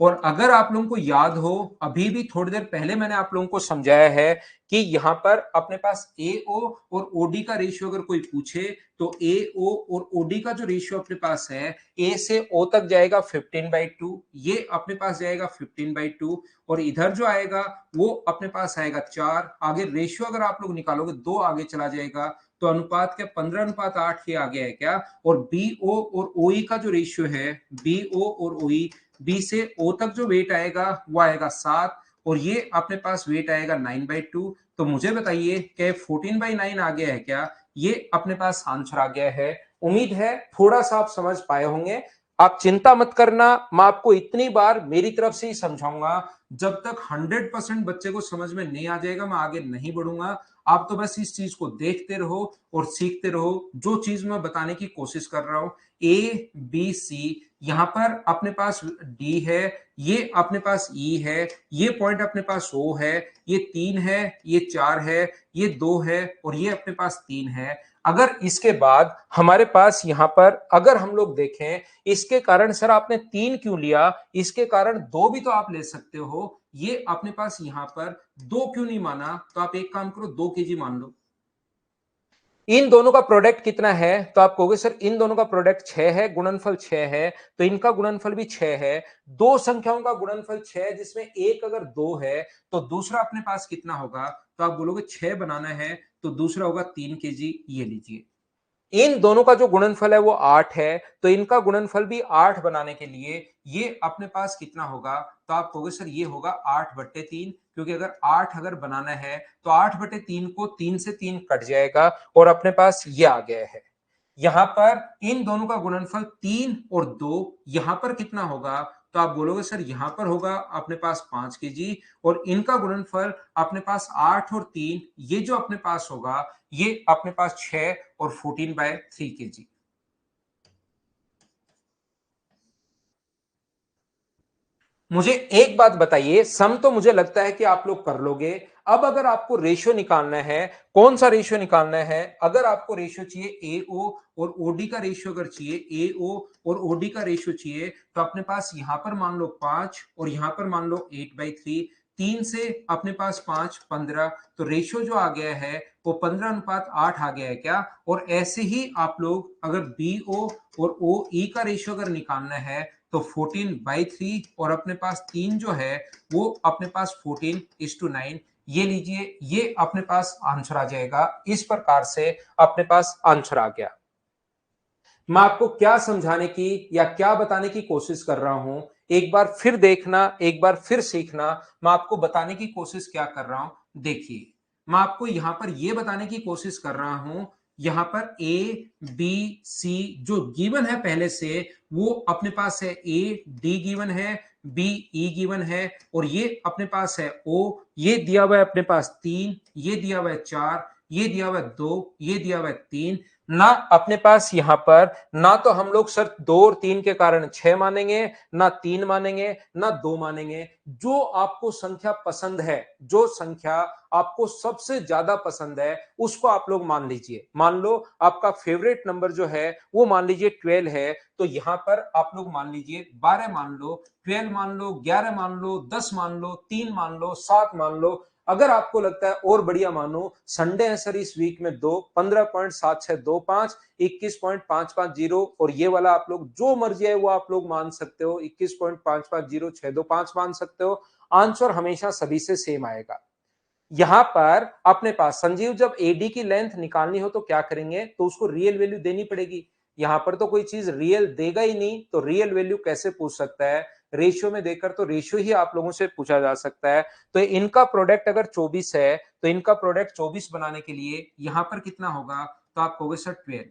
और अगर आप लोगों को याद हो, अभी भी थोड़ी देर पहले मैंने आप लोगों को समझाया है कि यहां पर अपने पास एओ और ओडी का रेशियो अगर कोई पूछे तो एओ और ओडी का जो रेशियो अपने पास है, ए से ओ तक जाएगा 15/2, ये अपने पास जाएगा 15/2, और इधर जो आएगा वो अपने पास आएगा 4। आगे रेशियो अगर आप लोग निकालोगे 2 आगे चला जाएगा, तो अनुपात क्या 15:8 ये आगे है क्या? और बीओ और ओई का जो रेशियो है, बीओ और ओई, बी से ओ तक जो वेट आएगा वो आएगा 7, और ये अपने पास वेट आएगा 9/2। तो मुझे बताइए कि 14/9 आ गया है क्या? ये अपने पास आंसर आ गया है। उम्मीद है थोड़ा सा आप समझ पाए होंगे। आप चिंता मत करना, मैं आपको इतनी बार मेरी तरफ से ही समझाऊंगा, जब तक 100% बच्चे को समझ में नहीं आ जाएगा मैं आगे नहीं बढ़ूंगा। आप तो बस इस चीज को देखते रहो और सीखते रहो, जो चीज मैं बताने की कोशिश कर रहा हूं। ए बी सी, यहां पर अपने पास डी है, ये अपने पास ई है, ये पॉइंट अपने पास ओ है, ये 3 है, ये 4 है, ये 2 है, और ये अपने पास 3 है। अगर इसके बाद हमारे पास यहां पर अगर हम लोग देखें, इसके कारण सर आपने 3 क्यों लिया? इसके कारण 2 भी तो आप ले सकते हो। ये अपने पास यहां पर 2 क्यों नहीं माना? तो आप एक काम करो, 2 केजी मान लो। इन दोनों का प्रोडक्ट कितना है? तो आप कहोगे सर इन दोनों का प्रोडक्ट 6 है, गुणनफल 6 है, तो इनका गुणनफल भी 6 है। दो संख्याओं का गुणनफल 6 है, जिसमें एक अगर 2 है तो दूसरा अपने पास कितना होगा? तो आप बोलोगे 6 बनाना है तो दूसरा होगा 3 केजी। ये लीजिए, इन दोनों का जो गुणनफल है वो 8 है, तो इनका गुणनफल भी 8 बनाने के लिए ये अपने पास कितना होगा? तो आप कहोगे सर ये होगा 8/3, क्योंकि अगर 8 अगर बनाना है तो 8/3 को 3 से 3 कट जाएगा और अपने पास ये आ गया है। यहां पर इन दोनों का गुणनफल 3 और 2, यहां पर कितना होगा? तो आप बोलोगे सर यहां पर होगा अपने पास 5 केजी, और इनका गुणनफल अपने पास 8 और 3, ये जो अपने पास होगा ये अपने पास 6 और 14/3 केजी। मुझे एक बात बताइए, सम तो मुझे लगता है कि आप लोग कर लोगे। अब अगर आपको रेशियो निकालना है, कौन सा रेशियो निकालना है? अगर आपको रेशियो चाहिए एओ और ओडी का रेशियो अगर चाहिए, एओ और ओडी का रेशियो चाहिए, तो अपने पास यहां पर मान लो 5 और यहां पर मान लो 8/3। 3 से अपने पास 5 15, तो रेशियो जो आ गया है वो 15:8 आ गया है क्या? और ऐसे ही आप लोग अगर बीओ और ओ ई का रेशियो अगर निकालना है तो 14/3, और अपने पास 3 जो है वो अपने पास 14:9। ये लीजिए, ये अपने पास आंसर आ जाएगा। इस प्रकार से अपने पास आंसर आ गया। मैं आपको क्या समझाने की या क्या बताने की कोशिश कर रहा हूं, एक बार फिर देखना, एक बार फिर सीखना। मैं आपको बताने की कोशिश क्या कर रहा हूं, देखिए। मैं आपको यहां पर यह बताने की कोशिश कर रहा हूं, यहां पर ए बी सी जो गिवन है पहले से, वो अपने पास है ए डी गिवन है, बी ई गिवन है, और ये अपने पास है ओ, ये दिया हुआ है अपने पास 3, ये दिया हुआ है 4, ये दिया हुआ है 2, ये दिया हुआ है 3। ना अपने पास यहां पर ना तो हम लोग सर 2 और 3 के कारण 6 मानेंगे, ना 3 मानेंगे, ना 2 मानेंगे। जो आपको संख्या पसंद है, जो संख्या आपको सबसे ज्यादा पसंद है, उसको आप लोग मान लीजिए। मान लो आपका फेवरेट नंबर जो है वो मान लीजिए 12 है, तो यहां पर आप लोग मान लीजिए 12 मान लो, 12 मान लो, 11 मान लो, 10 मान लो, 3 मान लो, 7 मान लो। अगर आपको लगता है और बढ़िया मानो, संडे है सर इस वीक में 2, 15.7625, 21.550, और ये वाला आप लोग जो मर्जी है वो आप लोग मान सकते हो, 21.550625 मान सकते हो। आंसर हमेशा सभी से सेम आएगा। यहां पर अपने पास संजीव जब एडी की लेंथ निकालनी हो तो क्या करेंगे? तो उसको रियल वैल्यू देनी पड़ेगी। यहां पर तो कोई चीज रियल देगा ही नहीं, तो रियल वैल्यू कैसे पूछ सकता है? रेशियो में देकर तो रेशियो ही आप लोगों से पूछा जा सकता है। तो इनका प्रोडक्ट अगर 24 है, तो इनका प्रोडक्ट 24 बनाने के लिए यहां पर कितना होगा? तो आप कहोगे सर 12।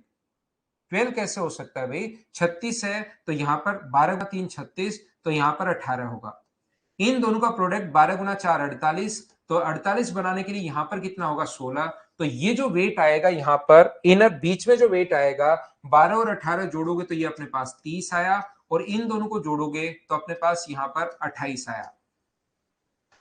12 कैसे हो सकता है भाई? 36 है, तो यहां पर 12 × 3 36, तो यहां पर 18 होगा। इन दोनों का प्रोडक्ट 12 × 4 48, तो 48 बनाने के लिए यहां पर कितना होगा? 16। तो ये जो वेट आएगा यहां पर इनर बीच में जो वेट आएगा, 12 और 18 जोड़ोगे तो ये अपने पास 30 आया, और इन दोनों को जोड़ोगे तो अपने पास यहां पर 28 आया।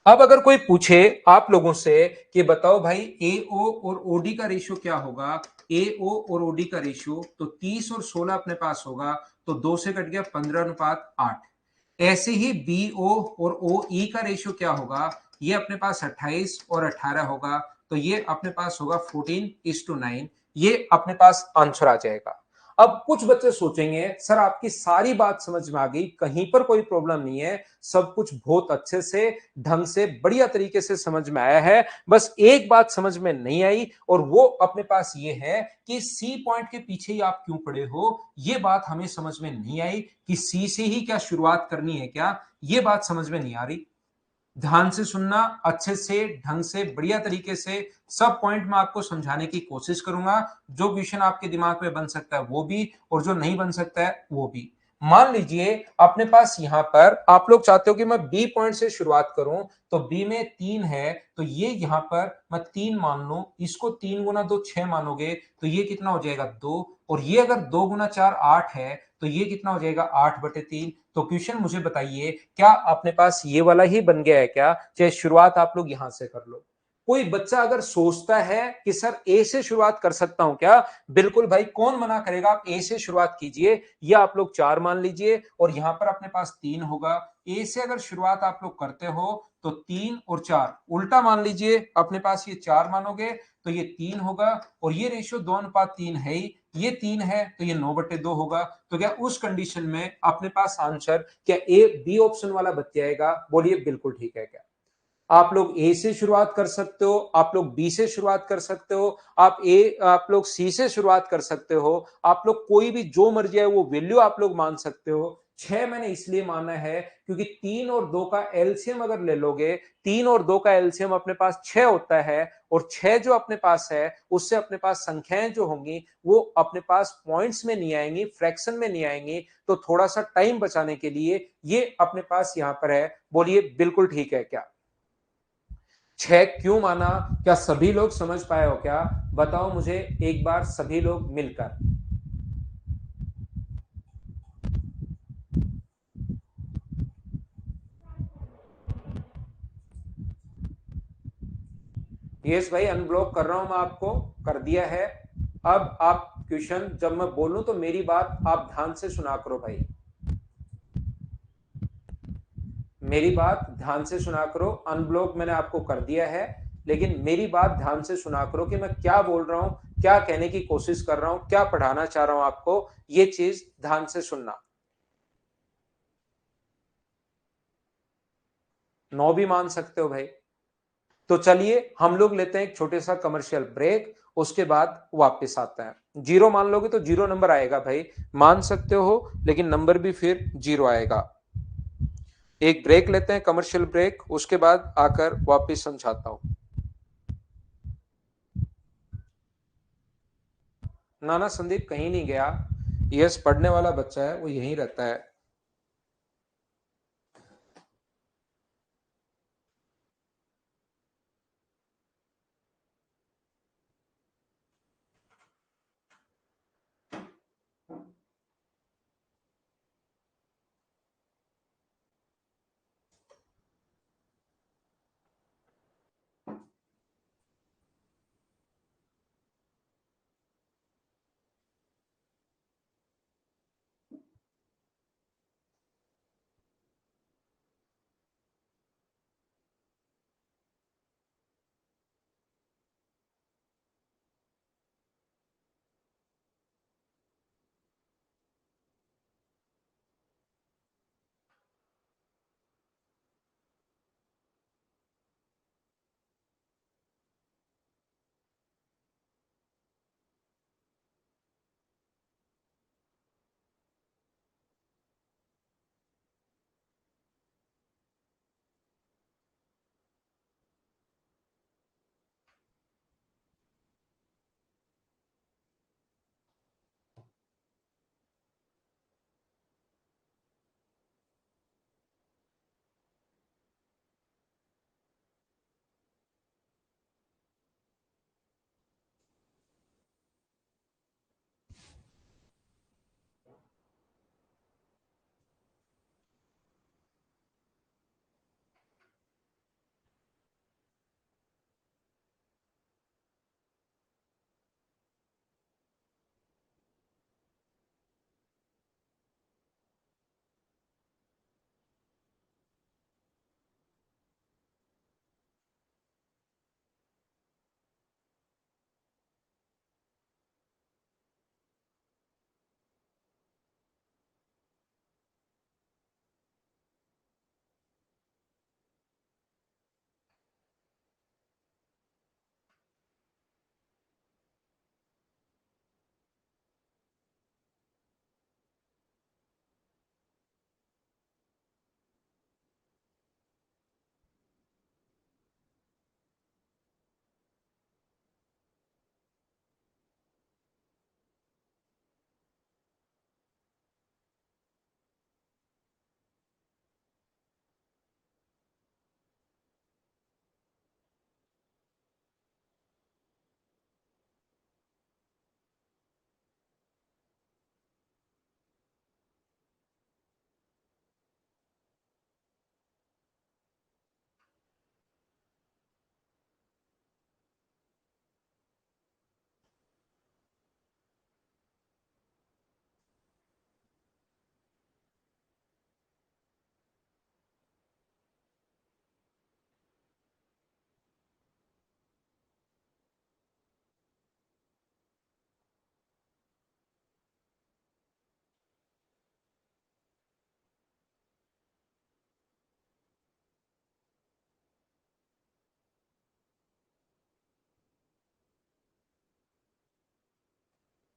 अब अगर कोई पूछे आप लोगों से कि बताओ भाई एओ और ओडी का रेशियो क्या होगा, एओ और ओडी का रेशियो तो 30 और 16 अपने पास होगा, तो 2 से कट गया 15:8। ऐसे ही बीओ और ओई का रेशियो क्या होगा, ये अपने पास 28 और 18 होगा, तो ये अपने पास होगा 14:9। ये अपने पास आंसर आ जाएगा। अब कुछ बच्चे सोचेंगे सर आपकी सारी बात समझ में आ गई, कहीं पर कोई प्रॉब्लम नहीं है, सब कुछ बहुत अच्छे से ढंग से बढ़िया तरीके से समझ में आया है, बस एक बात समझ में नहीं आई और वो अपने पास ये है कि सी पॉइंट के पीछे ही आप क्यों पड़े हो। ये बात हमें समझ में नहीं आई कि सी से ही क्या शुरुआत करनी है क्या, ये बात समझ में नहीं आ रही। ध्यान से सुनना, अच्छे से ढंग से बढ़िया तरीके से सब पॉइंट में आपको समझाने की कोशिश करूंगा। जो क्वेश्चन आपके दिमाग में बन सकता है वो भी, और जो नहीं बन सकता है वो भी। मान लीजिए अपने पास यहां पर आप लोग चाहते हो कि मैं बी पॉइंट से शुरुआत करूं, तो बी में 3 है, तो ये यहां पर मैं 3 मान लूं, इसको 3 गुना 2 6 मानोगे तो ये कितना हो जाएगा 2, और ये अगर 2 गुना 4 8 है तो ये कितना हो जाएगा 8/3। तो क्वेश्चन मुझे बताइए क्या अपने पास ये वाला ही बन गया है क्या, चाहे शुरुआत आप लोग यहां से कर लो। कोई बच्चा अगर सोचता है कि सर ए से शुरुआत कर सकता हूं क्या, बिल्कुल भाई, कौन मना करेगा, आप ए से शुरुआत कीजिए, या आप लोग 4 मान लीजिए और यहां पर अपने पास 3 होगा। ए से अगर शुरुआत आप लोग करते हो तो 3 और 4 उल्टा मान लीजिए, अपने पास ये 4 मानोगे तो ये 3 होगा, और ये रेशियो 2:3 है ही, ये 3 है तो ये 9/2 होगा। तो क्या उस कंडीशन में अपने पास आंसर क्या ए बी ऑप्शन वाला बच जाएगा, बोलिए बिल्कुल ठीक है क्या। आप लोग ए से शुरुआत कर सकते हो, आप लोग बी से शुरुआत कर सकते हो, आप लोग सी से शुरुआत कर सकते हो, आप लोग कोई भी जो मर्जी है वो वैल्यू आप लोग मान सकते हो। 6 मैंने इसलिए माना है क्योंकि 3 और 2 का एलसीएम अगर ले लोगे, 3 और 2 का एलसीएम अपने पास 6 होता है, और 6 जो अपने पास है उससे अपने पास संख्याएं जो होंगी वो अपने पास पॉइंट्स में नहीं आएंगी, फ्रैक्शन में नहीं आएंगी। तो थोड़ा सा टाइम बचाने के लिए ये अपने पास यहां पर है, बोलिए बिल्कुल ठीक है क्या। 6 क्यों माना, क्या सभी लोग समझ पाए हो क्या, बताओ मुझे एक बार सभी लोग मिलकर। यस भाई, अनब्लॉक कर रहा हूं मैं आपको, कर दिया है। अब आप क्वेश्चन जब मैं बोलूं तो मेरी बात आप ध्यान से सुना करो भाई, मेरी बात ध्यान से सुना करो। अनब्लॉक मैंने आपको कर दिया है, लेकिन मेरी बात ध्यान से सुना करो कि मैं क्या बोल रहा हूं, क्या कहने की कोशिश कर रहा हूं, क्या पढ़ाना चाह रहा हूं आपको, ये चीज ध्यान से सुनना। 9 भी मान सकते हो भाई। तो चलिए हम लोग लेते हैं एक छोटे सा कमर्शियल ब्रेक, उसके बाद वापस आते हैं। जीरो मान लोगे तो जीरो नंबर आएगा भाई, मान सकते हो, लेकिन नंबर भी फिर जीरो आएगा। एक ब्रेक लेते हैं, कमर्शियल ब्रेक, उसके बाद आकर वापस समझाता हूं। ना ना संदीप कहीं नहीं गया, यस पढ़ने वाला बच्चा है वो यहीं रहता है।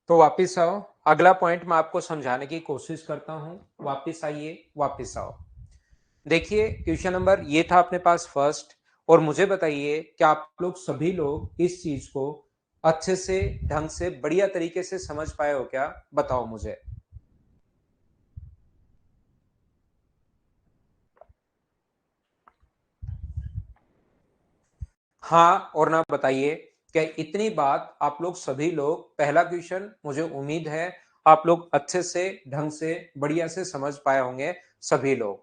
तो वापिस आओ, अगला पॉइंट मैं आपको समझाने की कोशिश करता हूं। वापिस आइए, वापिस आओ। देखिए क्वेश्चन नंबर ये था अपने पास फर्स्ट, और मुझे बताइए कि आप लोग सभी लोग इस चीज को अच्छे से, ढंग से, बढ़िया तरीके से समझ पाए हो क्या? बताओ मुझे। हाँ और ना बताइए, क्या इतनी बात आप लोग सभी लोग, पहला क्वेश्चन मुझे उम्मीद है आप लोग अच्छे से, ढंग से, बढ़िया से समझ पाए होंगे सभी लोग।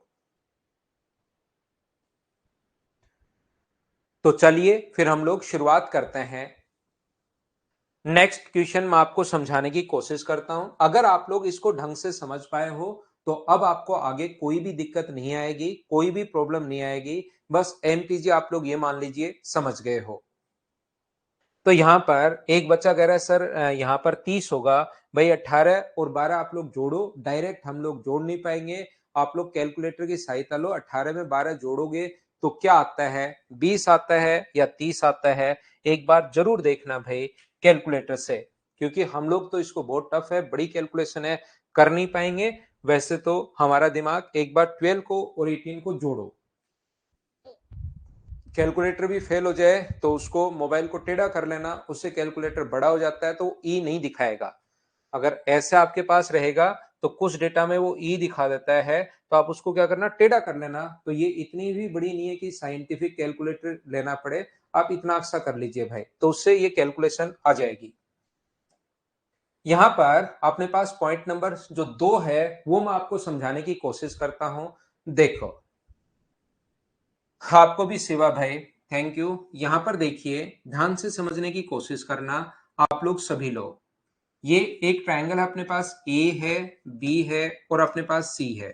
तो चलिए फिर हम लोग शुरुआत करते हैं। नेक्स्ट क्वेश्चन मैं आपको समझाने की कोशिश करता हूं। अगर आप लोग इसको ढंग से समझ पाए हो तो अब आपको आगे कोई भी दिक्कत नहीं आएगी, कोई भी प्रॉब्लम नहीं आएगी। बस एमपीजी आप लोग ये मान लीजिए समझ गए हो। तो यहां पर एक बच्चा कह रहा है सर यहां पर 30 होगा। भाई 18 और 12 आप लोग जोड़ो, डायरेक्ट हम लोग जोड़ नहीं पाएंगे। आप लोग कैलकुलेटर की सहायता लो, 18 में 12 जोड़ोगे तो क्या आता है? 20 आता है या 30 आता है? एक बार जरूर देखना भाई कैलकुलेटर से, क्योंकि हम लोग तो इसको बहुत टफ है, बड़ी कैलकुलेशन है, कर नहीं पाएंगे। वैसे तो हमारा दिमाग, एक बार 12 को और 18 को जोड़ो, कैलकुलेटर भी फेल हो जाए तो उसको मोबाइल को टेढ़ा कर लेना, उससे कैलकुलेटर बड़ा हो जाता है तो ई नहीं दिखाएगा। अगर ऐसे आपके पास रहेगा तो कुछ डेटा में वो ई दिखा देता है, तो आप उसको क्या करना, टेढ़ा कर लेना। तो ये इतनी भी बड़ी नहीं है कि साइंटिफिक कैलकुलेटर लेना पड़े, आप इतना अच्छा कर लीजिए भाई, तो उससे ये कैलकुलेशन आ जाएगी। यहां पर अपने पास पॉइंट नंबर जो 2 है वो मैं आपको समझाने की कोशिश करता हूं। देखो, आपको भी शिवा भाई, थैंक यू। यहां पर देखिए, ध्यान से समझने की कोशिश करना आप लोग सभी लोग। ये एक ट्रायंगल है, अपने पास ए है, बी है और अपने पास सी है।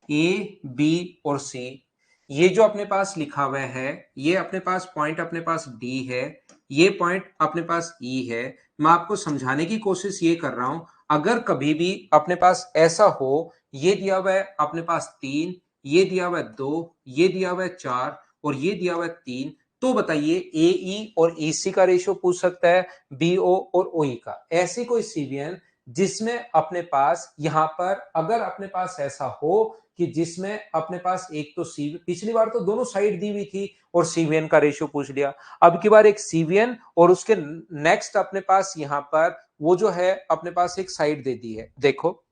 ए, बी और सी, ये जो अपने पास लिखा हुआ है, ये अपने पास पॉइंट अपने पास डी है, ये पॉइंट अपने पास ई है। मैं आपको समझाने की कोशिश ये कर रहा हूं, अगर कभी भी अपने पास ऐसा हो, ये दिया हुआ है अपने पास 3, ये दिया हुआ है 2, ये दिया हुआ है 4 और ये दिया हुआ है 3, तो बताइए ए ई और ई सी का रेशियो पूछ सकता है, बी ओ और ओ ई का। ऐसी कोई सीवीएन जिसमें अपने पास यहां पर, अगर अपने पास ऐसा हो कि जिसमें अपने पास एक तो सी, पिछली बार तो दोनों साइड दी हुई थी और सीवीएन का रेशियो पूछ लिया, अब की बार एक सीवीएन और उसके नेक्स्ट अपने पास यहां पर वो जो है अपने पास एक साइड दे दी है। देखो,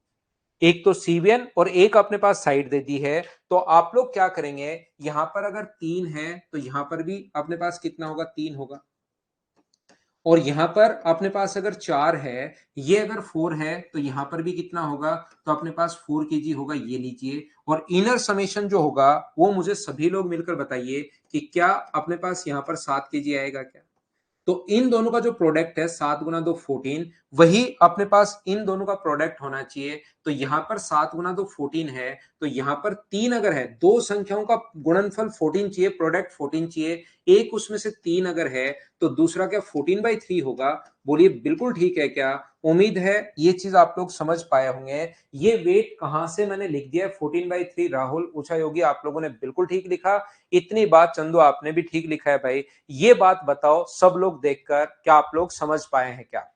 एक तो सीवीएन और एक अपने पास साइड दे दी है, तो आप लोग क्या करेंगे, यहां पर अगर 3 है तो यहां पर भी अपने पास कितना होगा, 3 होगा। और यहां पर अपने पास अगर 4 है, ये अगर 4 है तो यहां पर भी कितना होगा, तो अपने पास 4 केजी होगा, ये लीजिए। और इनर समेशन जो होगा वो मुझे सभी लोग मिलकर बताइए कि क्या अपने पास यहां पर 7 केजी आएगा क्या? तो इन दोनों का जो प्रोडक्ट है 7 गुना 2 14, वही अपने पास इन दोनों का प्रोडक्ट होना चाहिए। तो यहां पर 7 गुना 2 14 है, तो यहां पर 3 अगर है, दो संख्याओं का गुणनफल 14 चाहिए, प्रोडक्ट 14 चाहिए, एक उसमें से 3 अगर है तो दूसरा क्या 14/3 होगा? बोलिए बिल्कुल ठीक है क्या? उम्मीद है ये चीज आप लोग समझ पाए होंगे। ये वेट कहां से मैंने लिख दिया है 14/3, राहुल ऊषा योगी आप लोगों ने बिल्कुल ठीक लिखा। इतनी बात चंदू आपने भी ठीक लिखा है भाई। ये बात बताओ सब लोग देखकर, क्या आप लोग समझ पाए हैं क्या?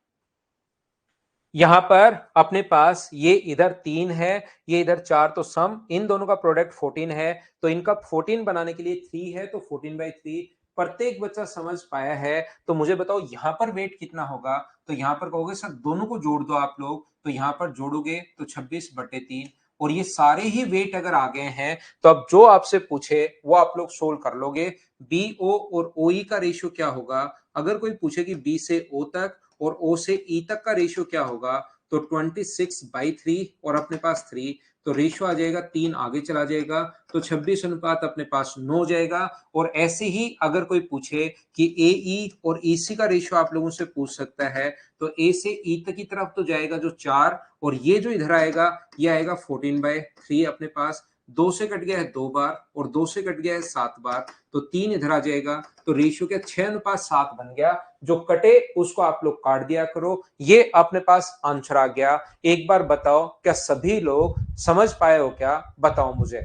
यहां पर अपने पास ये इधर 3 है, ये इधर 4, तो सम इन दोनों का प्रोडक्ट 14 है, तो इनका 14 बनाने के लिए 3 है, तो 14/3। प्रत्येक बच्चा समझ पाया है, तो मुझे बताओ यहां पर वेट कितना होगा? तो यहां पर कहोगे सर दोनों को जोड़ दो आप लोग, तो यहां पर जोड़ोगे तो 26/3। और ये सारे ही वेट अगर आ गए हैं, तो अब जो आपसे पूछे वो आप लोग सोल्व कर लोगे। बी ओ और ओ ई का रेशियो क्या होगा? अगर कोई पूछे कि बी से ओ तक और ओ से ई तक का रेशियो क्या होगा, तो 26/3 और अपने पास 3, तो रेशियो आ जाएगा 3, आगे चला जाएगा, तो 26 अनुपात अपने पास 9 हो जाएगा। और ऐसे ही अगर कोई पूछे कि ए ई और ई सी का रेशियो आप लोगों से पूछ सकता है, तो ए से ई तक की तरफ तो जाएगा जो 4, और ये जो इधर आएगा ये आएगा 14/3 अपने पास। 2 से कट गया है 2 बार और 2 से कट गया है 7 बार, तो 3 इधर आ जाएगा, तो रेशियो क्या 6:7 बन गया। जो कटे उसको आप लोग काट दिया करो, ये अपने पास आंसर आ गया। एक बार बताओ क्या सभी लोग समझ पाए हो क्या? बताओ मुझे।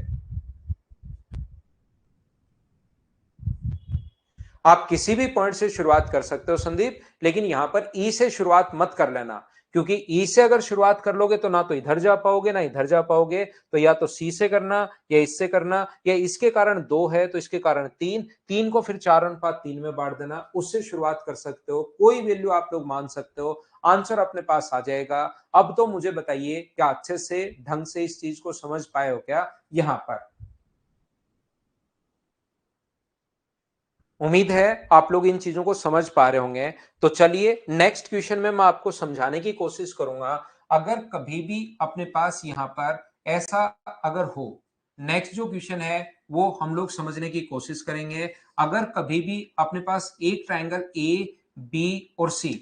आप किसी भी पॉइंट से शुरुआत कर सकते हो संदीप, लेकिन यहां पर ई से शुरुआत मत कर लेना, क्योंकि ई से अगर शुरुआत कर लोगे तो ना तो इधर जा पाओगे ना इधर जा पाओगे, तो या तो सी से करना या इससे करना, या इसके कारण 2 है तो इसके कारण 3, 3 को फिर 4:3 में बांट देना, उससे शुरुआत कर सकते हो, कोई वैल्यू आप लोग मान सकते हो, आंसर अपने पास आ जाएगा। अब तो मुझे बताइए क्या अच्छे से ढंग से इस चीज को समझ पाए हो क्या यहां पर? उम्मीद है आप लोग इन चीजों को समझ पा रहे होंगे। तो चलिए नेक्स्ट क्वेश्चन में मैं आपको समझाने की कोशिश करूंगा। अगर कभी भी अपने पास यहां पर ऐसा अगर हो, नेक्स्ट जो क्वेश्चन है वो हम लोग समझने की कोशिश करेंगे। अगर कभी भी अपने पास एक ट्रायंगल ए बी और सी,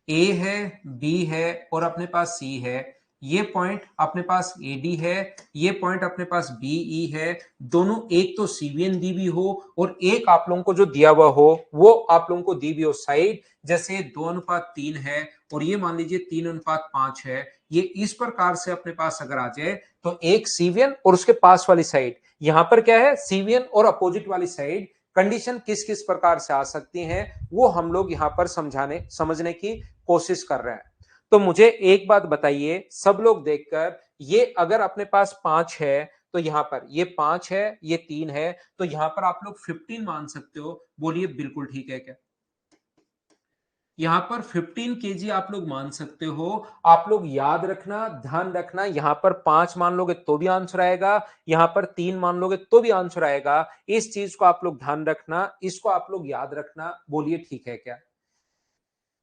ए है बी है और अपने पास सी है, ये पॉइंट अपने पास ए डी है, ये पॉइंट अपने पास बी ई है, दोनों एक तो सीवीएन दी भी हो और एक आप लोगों को जो दिया हुआ हो वो आप लोगों को दी भी हो साइड, जैसे 2:3 है और ये मान लीजिए 3:5 है, ये इस प्रकार से अपने पास अगर आ जाए तो एक सीवीएन और उसके पास वाली साइड, यहां पर क्या है सीवीएन और अपोजिट वाली साइड, कंडीशन किस किस प्रकार से आ सकती हैं वो हम लोग यहां पर समझने की कोशिश कर रहे हैं। तो मुझे एक बात बताइए सब लोग देखकर, ये अगर अपने पास 5 है तो यहां पर ये 5 है ये 3 है, तो यहां पर आप लोग 15 मान सकते हो, बोलिए बिल्कुल ठीक है क्या? यहां पर 15 केजी आप लोग मान सकते हो। आप लोग याद रखना ध्यान रखना, यहां पर 5 मान लोगे तो भी आंसर आएगा, यहां पर 3 मान लोगे तो भी आंसर आएगा। इस चीज को आप लोग ध्यान रखना, इसको आप लोग याद रखना, बोलिए ठीक है क्या?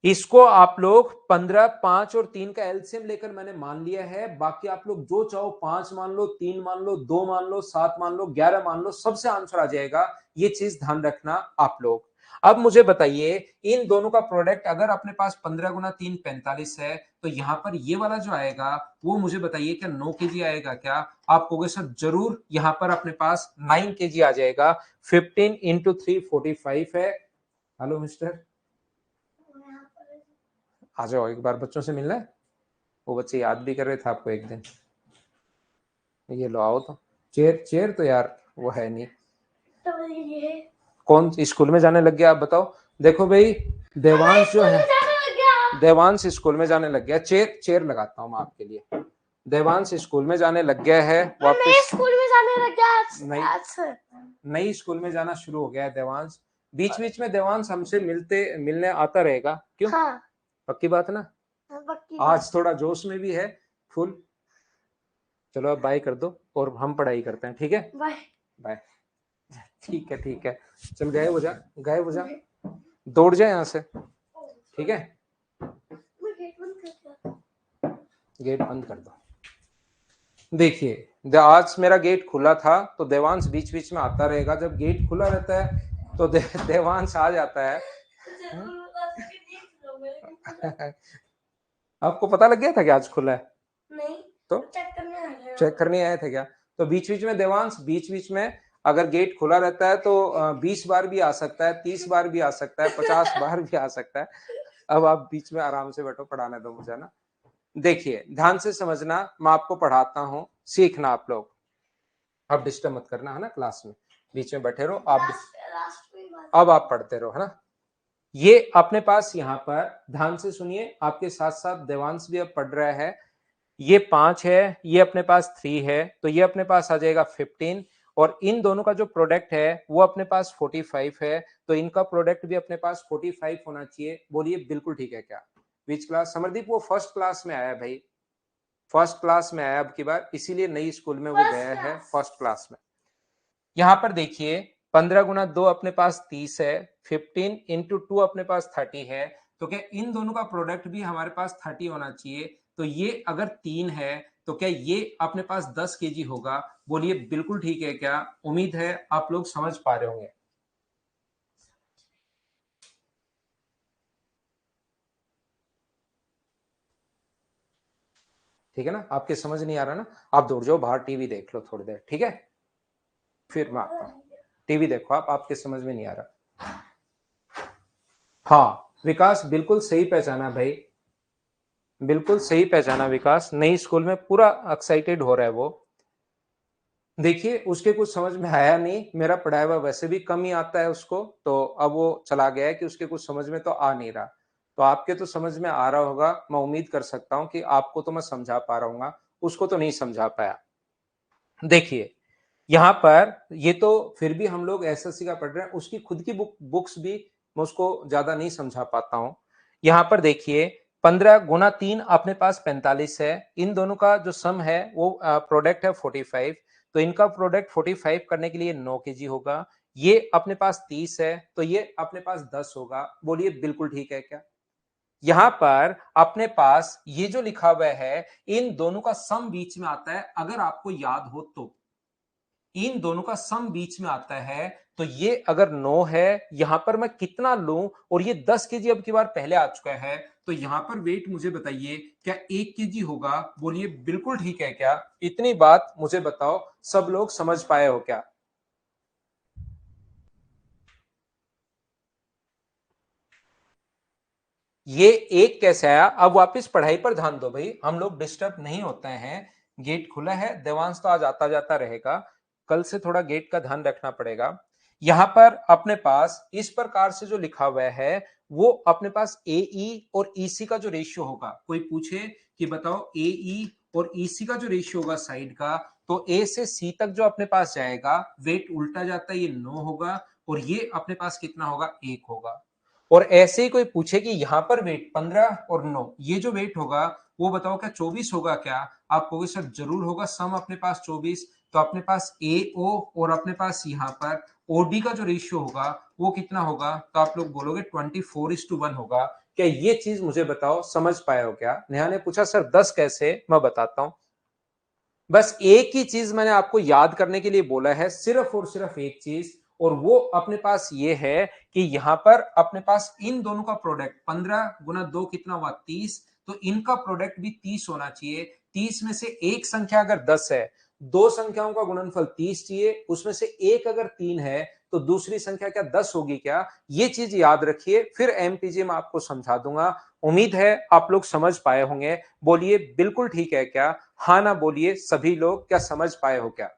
इसको आप लोग 15, 5 और 3 का एलसीएम लेकर मैंने मान लिया है, बाकी आप लोग जो चाहो 5 मान लो, 3 मान लो, 2 मान लो, 7 मान लो, 11 मान लो, सबसे आंसर आ जाएगा। ये चीज ध्यान रखना आप लोग। अब मुझे बताइए इन दोनों का प्रोडक्ट अगर अपने पास 15 × 3 45 है, तो यहां पर ये वाला जो आएगा वो मुझे बताइए क्या 9 केजी आएगा क्या? आप कहोगे सर जरूर, यहां पर अपने पास 9 केजी आ जाएगा। 15 × 3 45 है। हेलो मिस्टर, आ जाओ एक बार बच्चों से मिलना है। वो बच्चे याद भी कर रहे थे आपको एक दिन। ये लो आओ तो, चेयर चेयर तो यार वो है नहीं। कौन स्कूल में जाने लग गया आप बताओ? देखो भाई देवांश जो है, देवांश स्कूल में जाने लग गया। चेयर चेयर लगाता हूँ मैं आपके लिए। देवांश स्कूल में जाने लग गया है वापस, स्कूल में जाने लग गया, नई स्कूल में जाना शुरू हो गया है देवांश। बीच बीच में देवांश हमसे मिलने आता रहेगा, क्यों? हाँ। पक्की बात ना? आज थोड़ा जोश में भी है फुल। चलो अब बाय कर दो और हम पढ़ाई करते हैं, ठीक है? Bye bye. ठीक है ठीक है, चल गायब हो जा, गायब हो जा, दौड़ जाए यहाँ से, ठीक है? गेट बंद कर दो। देखिए आज मेरा गेट खुला था तो देवांश बीच बीच में आता रहेगा, जब गेट खुला रहता है तो देवांश आ जाता है। आपको पता लग गया था कि आज खुला है? नहीं तो चेक करने आए थे क्या? तो बीच बीच में देवांश, बीच बीच में अगर गेट खुला रहता है तो 20 बार भी आ सकता है, 30 बार भी आ सकता है, 50 बार भी आ सकता है। अब आप बीच में आराम से बैठो, पढ़ाने दो मुझे ना। देखिए ध्यान से समझना, मैं आपको पढ़ाता हूँ, सीखना आप लोग। आप डिस्टर्ब मत करना है ना, क्लास में बीच में बैठे रहो आप। अब आप पढ़ते रहो है ना। ये अपने पास यहाँ पर ध्यान से सुनिए, आपके साथ साथ देवांश भी अब पढ़ रहा है। ये 5 है, ये अपने पास 3 है, तो ये अपने पास आ जाएगा 15, और इन दोनों का जो प्रोडक्ट है वो अपने पास 45 है, तो इनका प्रोडक्ट भी अपने पास 45 होना चाहिए। बोलिए बिल्कुल ठीक है क्या? Which class? समरदीप वो फर्स्ट क्लास में आया भाई, फर्स्ट क्लास में आया अब की बार, इसीलिए नई स्कूल में वो गया है फर्स्ट क्लास में। यहां पर देखिए 15 × 2 अपने पास 30 है, 15 × 2 अपने पास 30 है, तो क्या इन दोनों का प्रोडक्ट भी हमारे पास 30 होना चाहिए? तो ये अगर 3 है तो क्या ये अपने पास 10 केजी होगा? बोलिए बिल्कुल ठीक है क्या? उम्मीद है आप लोग समझ पा रहे होंगे। ठीक है ना? आपके समझ नहीं आ रहा ना, आप दौड़ जाओ बाहर, टीवी देख लो थोड़ी देर, ठीक है? फिर मैं आता हूँ, टीवी देखो आप, आपके समझ में नहीं आ रहा। हाँ विकास बिल्कुल सही पहचाना भाई, बिल्कुल सही पहचाना विकास, नई स्कूल में पूरा एक्साइटेड हो रहा है वो। देखिए उसके कुछ समझ में आया नहीं, मेरा पढ़ाया हुआ वैसे भी कम ही आता है उसको, तो अब वो चला गया है कि उसके कुछ समझ में तो आ नहीं रहा। तो आपके तो समझ में आ रहा होगा, मैं उम्मीद कर सकता हूं कि आपको तो मैं समझा पा रहा हूँ, उसको तो नहीं समझा पाया। देखिए यहाँ पर ये तो फिर भी हम लोग एसएससी का पढ़ रहे हैं, उसकी खुद की बुक्स भी मैं उसको ज्यादा नहीं समझा पाता हूं। यहाँ पर देखिए 15 गुना 3 अपने पास 45 है, इन दोनों का जो सम है वो प्रोडक्ट है 45, तो इनका प्रोडक्ट 45 करने के लिए 9 केजी होगा। ये अपने पास 30 है तो ये अपने पास 10 होगा। बोलिए बिल्कुल ठीक है क्या? यहां पर अपने पास ये जो लिखा हुआ है इन दोनों का सम बीच में आता है, अगर आपको याद हो तो इन दोनों का सम बीच में आता है, तो ये अगर 9 है यहां पर मैं कितना लूं, और ये 10 केजी अब की बार पहले आ चुका है, तो यहां पर वेट मुझे बताइए क्या 1 केजी होगा? बोलिए बिल्कुल ठीक है क्या? इतनी बात मुझे बताओ, सब लोग समझ पाए हो क्या? ये एक कैसे आया? अब वापस पढ़ाई पर ध्यान दो भाई, हम लोग डिस्टर्ब नहीं होते हैं। गेट खुला है, देवांश तो आज आता जाता रहेगा, कल से थोड़ा गेट का ध्यान रखना पड़ेगा। यहां पर अपने पास इस प्रकार से जो लिखा हुआ है वो अपने पास एई और ईसी का जो रेशियो होगा, कोई पूछे कि बताओ एई और ईसी का जो रेशियो होगा साइड का, तो ए से सी तक जो अपने पास जाएगा वेट उल्टा जाता है, ये 9 होगा, और ये अपने पास कितना होगा? 1 होगा। और ऐसे ही कोई पूछे कि यहां पर वेट 15 और 9, ये जो वेट होगा वो बताओ क्या 24 होगा क्या? आप कहोगे सर जरूर होगा, सम अपने पास 24, तो अपने पास एओ और अपने पास यहाँ पर ओडी का जो रेशियो होगा वो कितना होगा? तो आप लोग बोलोगे 24:1 होगा। क्या ये चीज मुझे बताओ, समझ पाए हो क्या? नेहा ने पूछा सर 10 कैसे, मैं बताता हूं। बस एक ही चीज मैंने आपको याद करने के लिए बोला है, सिर्फ और सिर्फ एक चीज, और वो अपने पास ये है कि यहां पर अपने पास इन दोनों का प्रोडक्ट 15 गुना 2 कितना हुआ? 30, तो इनका प्रोडक्ट भी 30 होना चाहिए। 30 में से एक संख्या अगर 10 है, दो संख्याओं का गुणनफल 30 चाहिए, उसमें से एक अगर 3 है तो दूसरी संख्या क्या 10 होगी क्या? ये चीज याद रखिए, फिर एमपीजे में आपको समझा दूंगा। उम्मीद है आप लोग समझ पाए होंगे। बोलिए बिल्कुल ठीक है क्या? हाँ ना बोलिए सभी लोग, क्या समझ पाए हो क्या?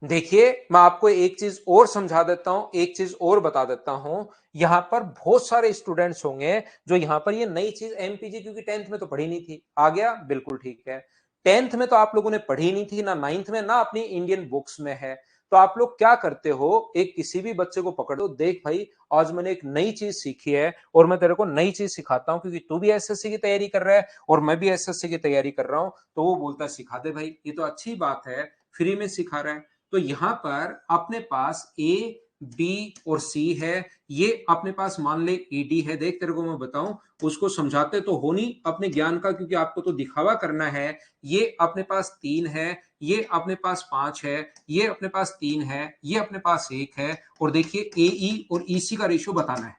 देखिए मैं आपको एक चीज और समझा देता हूं, एक चीज और बता देता हूं। यहां पर बहुत सारे स्टूडेंट्स होंगे जो यहां पर ये नई चीज एमपीजी, क्योंकि 10th में तो पढ़ी नहीं थी, आ गया बिल्कुल ठीक है। 10th में तो आप लोगों ने पढ़ी नहीं थी ना, 9th में ना अपनी इंडियन बुक्स में है। तो आप लोग क्या करते हो, एक किसी भी बच्चे को पकड़ो, देख भाई आज मैंने एक नई चीज सीखी है और मैं तेरे को नई चीज सिखाता हूं, क्योंकि तू भी एसएससी की तैयारी कर रहा है और मैं भी एसएससी की तैयारी कर रहा हूं। तो वो बोलता है सिखा दे भाई, ये तो अच्छी बात है, फ्री में सिखा रहा है। तो यहां पर अपने पास ए बी और सी है, ये अपने पास मान ले ईडी है। देख तेरे को मैं बताऊं, उसको समझाते तो हो नहीं अपने ज्ञान का, क्योंकि आपको तो दिखावा करना है। ये अपने पास 3 है, ये अपने पास 5 है, ये अपने पास 3 है, ये अपने पास 1 है, और देखिए एई और ईसी का रेशियो बताना है।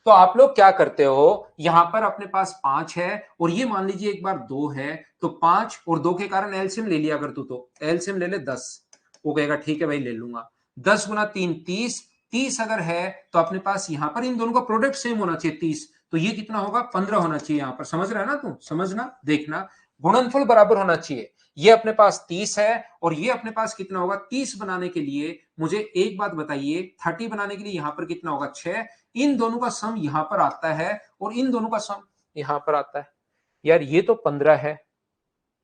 तो आप लोग क्या करते हो, यहां पर अपने पास 5 है और ये मान लीजिए एक बार 2 है, तो 5 और 2 के कारण एलसीएम ले लिया अगर तू, तो एलसीएम ले ले 10। वो कहेगा ठीक है भाई ले लूंगा। 10 गुना 3 30, 30 अगर है तो अपने पास यहां पर इन दोनों का प्रोडक्ट सेम होना चाहिए 30, तो ये कितना होगा? 15 होना चाहिए। यहां पर समझ रहा है ना तू? समझना, देखना, गुणनफल बराबर होना चाहिए। ये अपने पास 30 है और ये अपने पास कितना होगा? 30 बनाने के लिए मुझे एक बात बताइए, 30 बनाने के लिए यहां पर कितना होगा? 6। इन दोनों का सम यहां पर आता है और इन दोनों का सम यहां पर आता है। यार ये तो 15 है,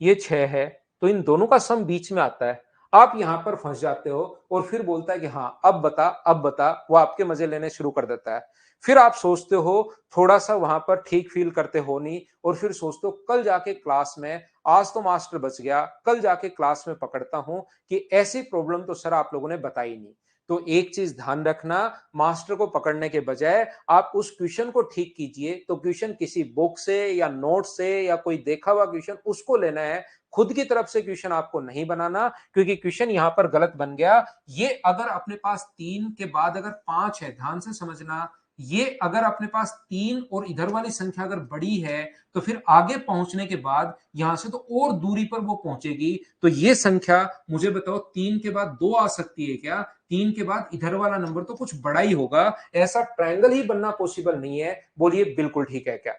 ये 6 है, तो इन दोनों का सम बीच में आता है। आप यहां पर फंस जाते हो और फिर बोलता है कि हाँ अब बता, अब बता। वो आपके मजे लेने शुरू कर देता है। फिर आप सोचते हो, थोड़ा सा वहां पर ठीक फील करते हो नहीं, और फिर सोचते हो कल जाके क्लास में, आज तो मास्टर बच गया, कल जाके क्लास में पकड़ता हूं कि ऐसी प्रॉब्लम तो सर आप लोगों ने बताई नहीं। तो एक चीज ध्यान रखना, मास्टर को पकड़ने के बजाय आप उस क्वेश्चन को ठीक कीजिए। तो क्वेश्चन किसी बुक से या नोट से या कोई देखा हुआ क्वेश्चन उसको लेना है, खुद की तरफ से क्वेश्चन आपको नहीं बनाना, क्योंकि क्वेश्चन यहां पर गलत बन गया। ये अगर अपने पास 3 के बाद अगर 5 है, ध्यान से समझना, ये अगर अपने पास 3 और इधर वाली संख्या अगर बड़ी है, तो फिर आगे पहुंचने के बाद यहां से तो और दूरी पर वो पहुंचेगी। तो ये संख्या मुझे बताओ 3 के बाद 2 आ सकती है क्या? 3 के बाद इधर वाला नंबर तो कुछ बड़ा ही होगा, ऐसा ट्रायंगल ही बनना पॉसिबल नहीं है। बोलिए बिल्कुल ठीक है क्या?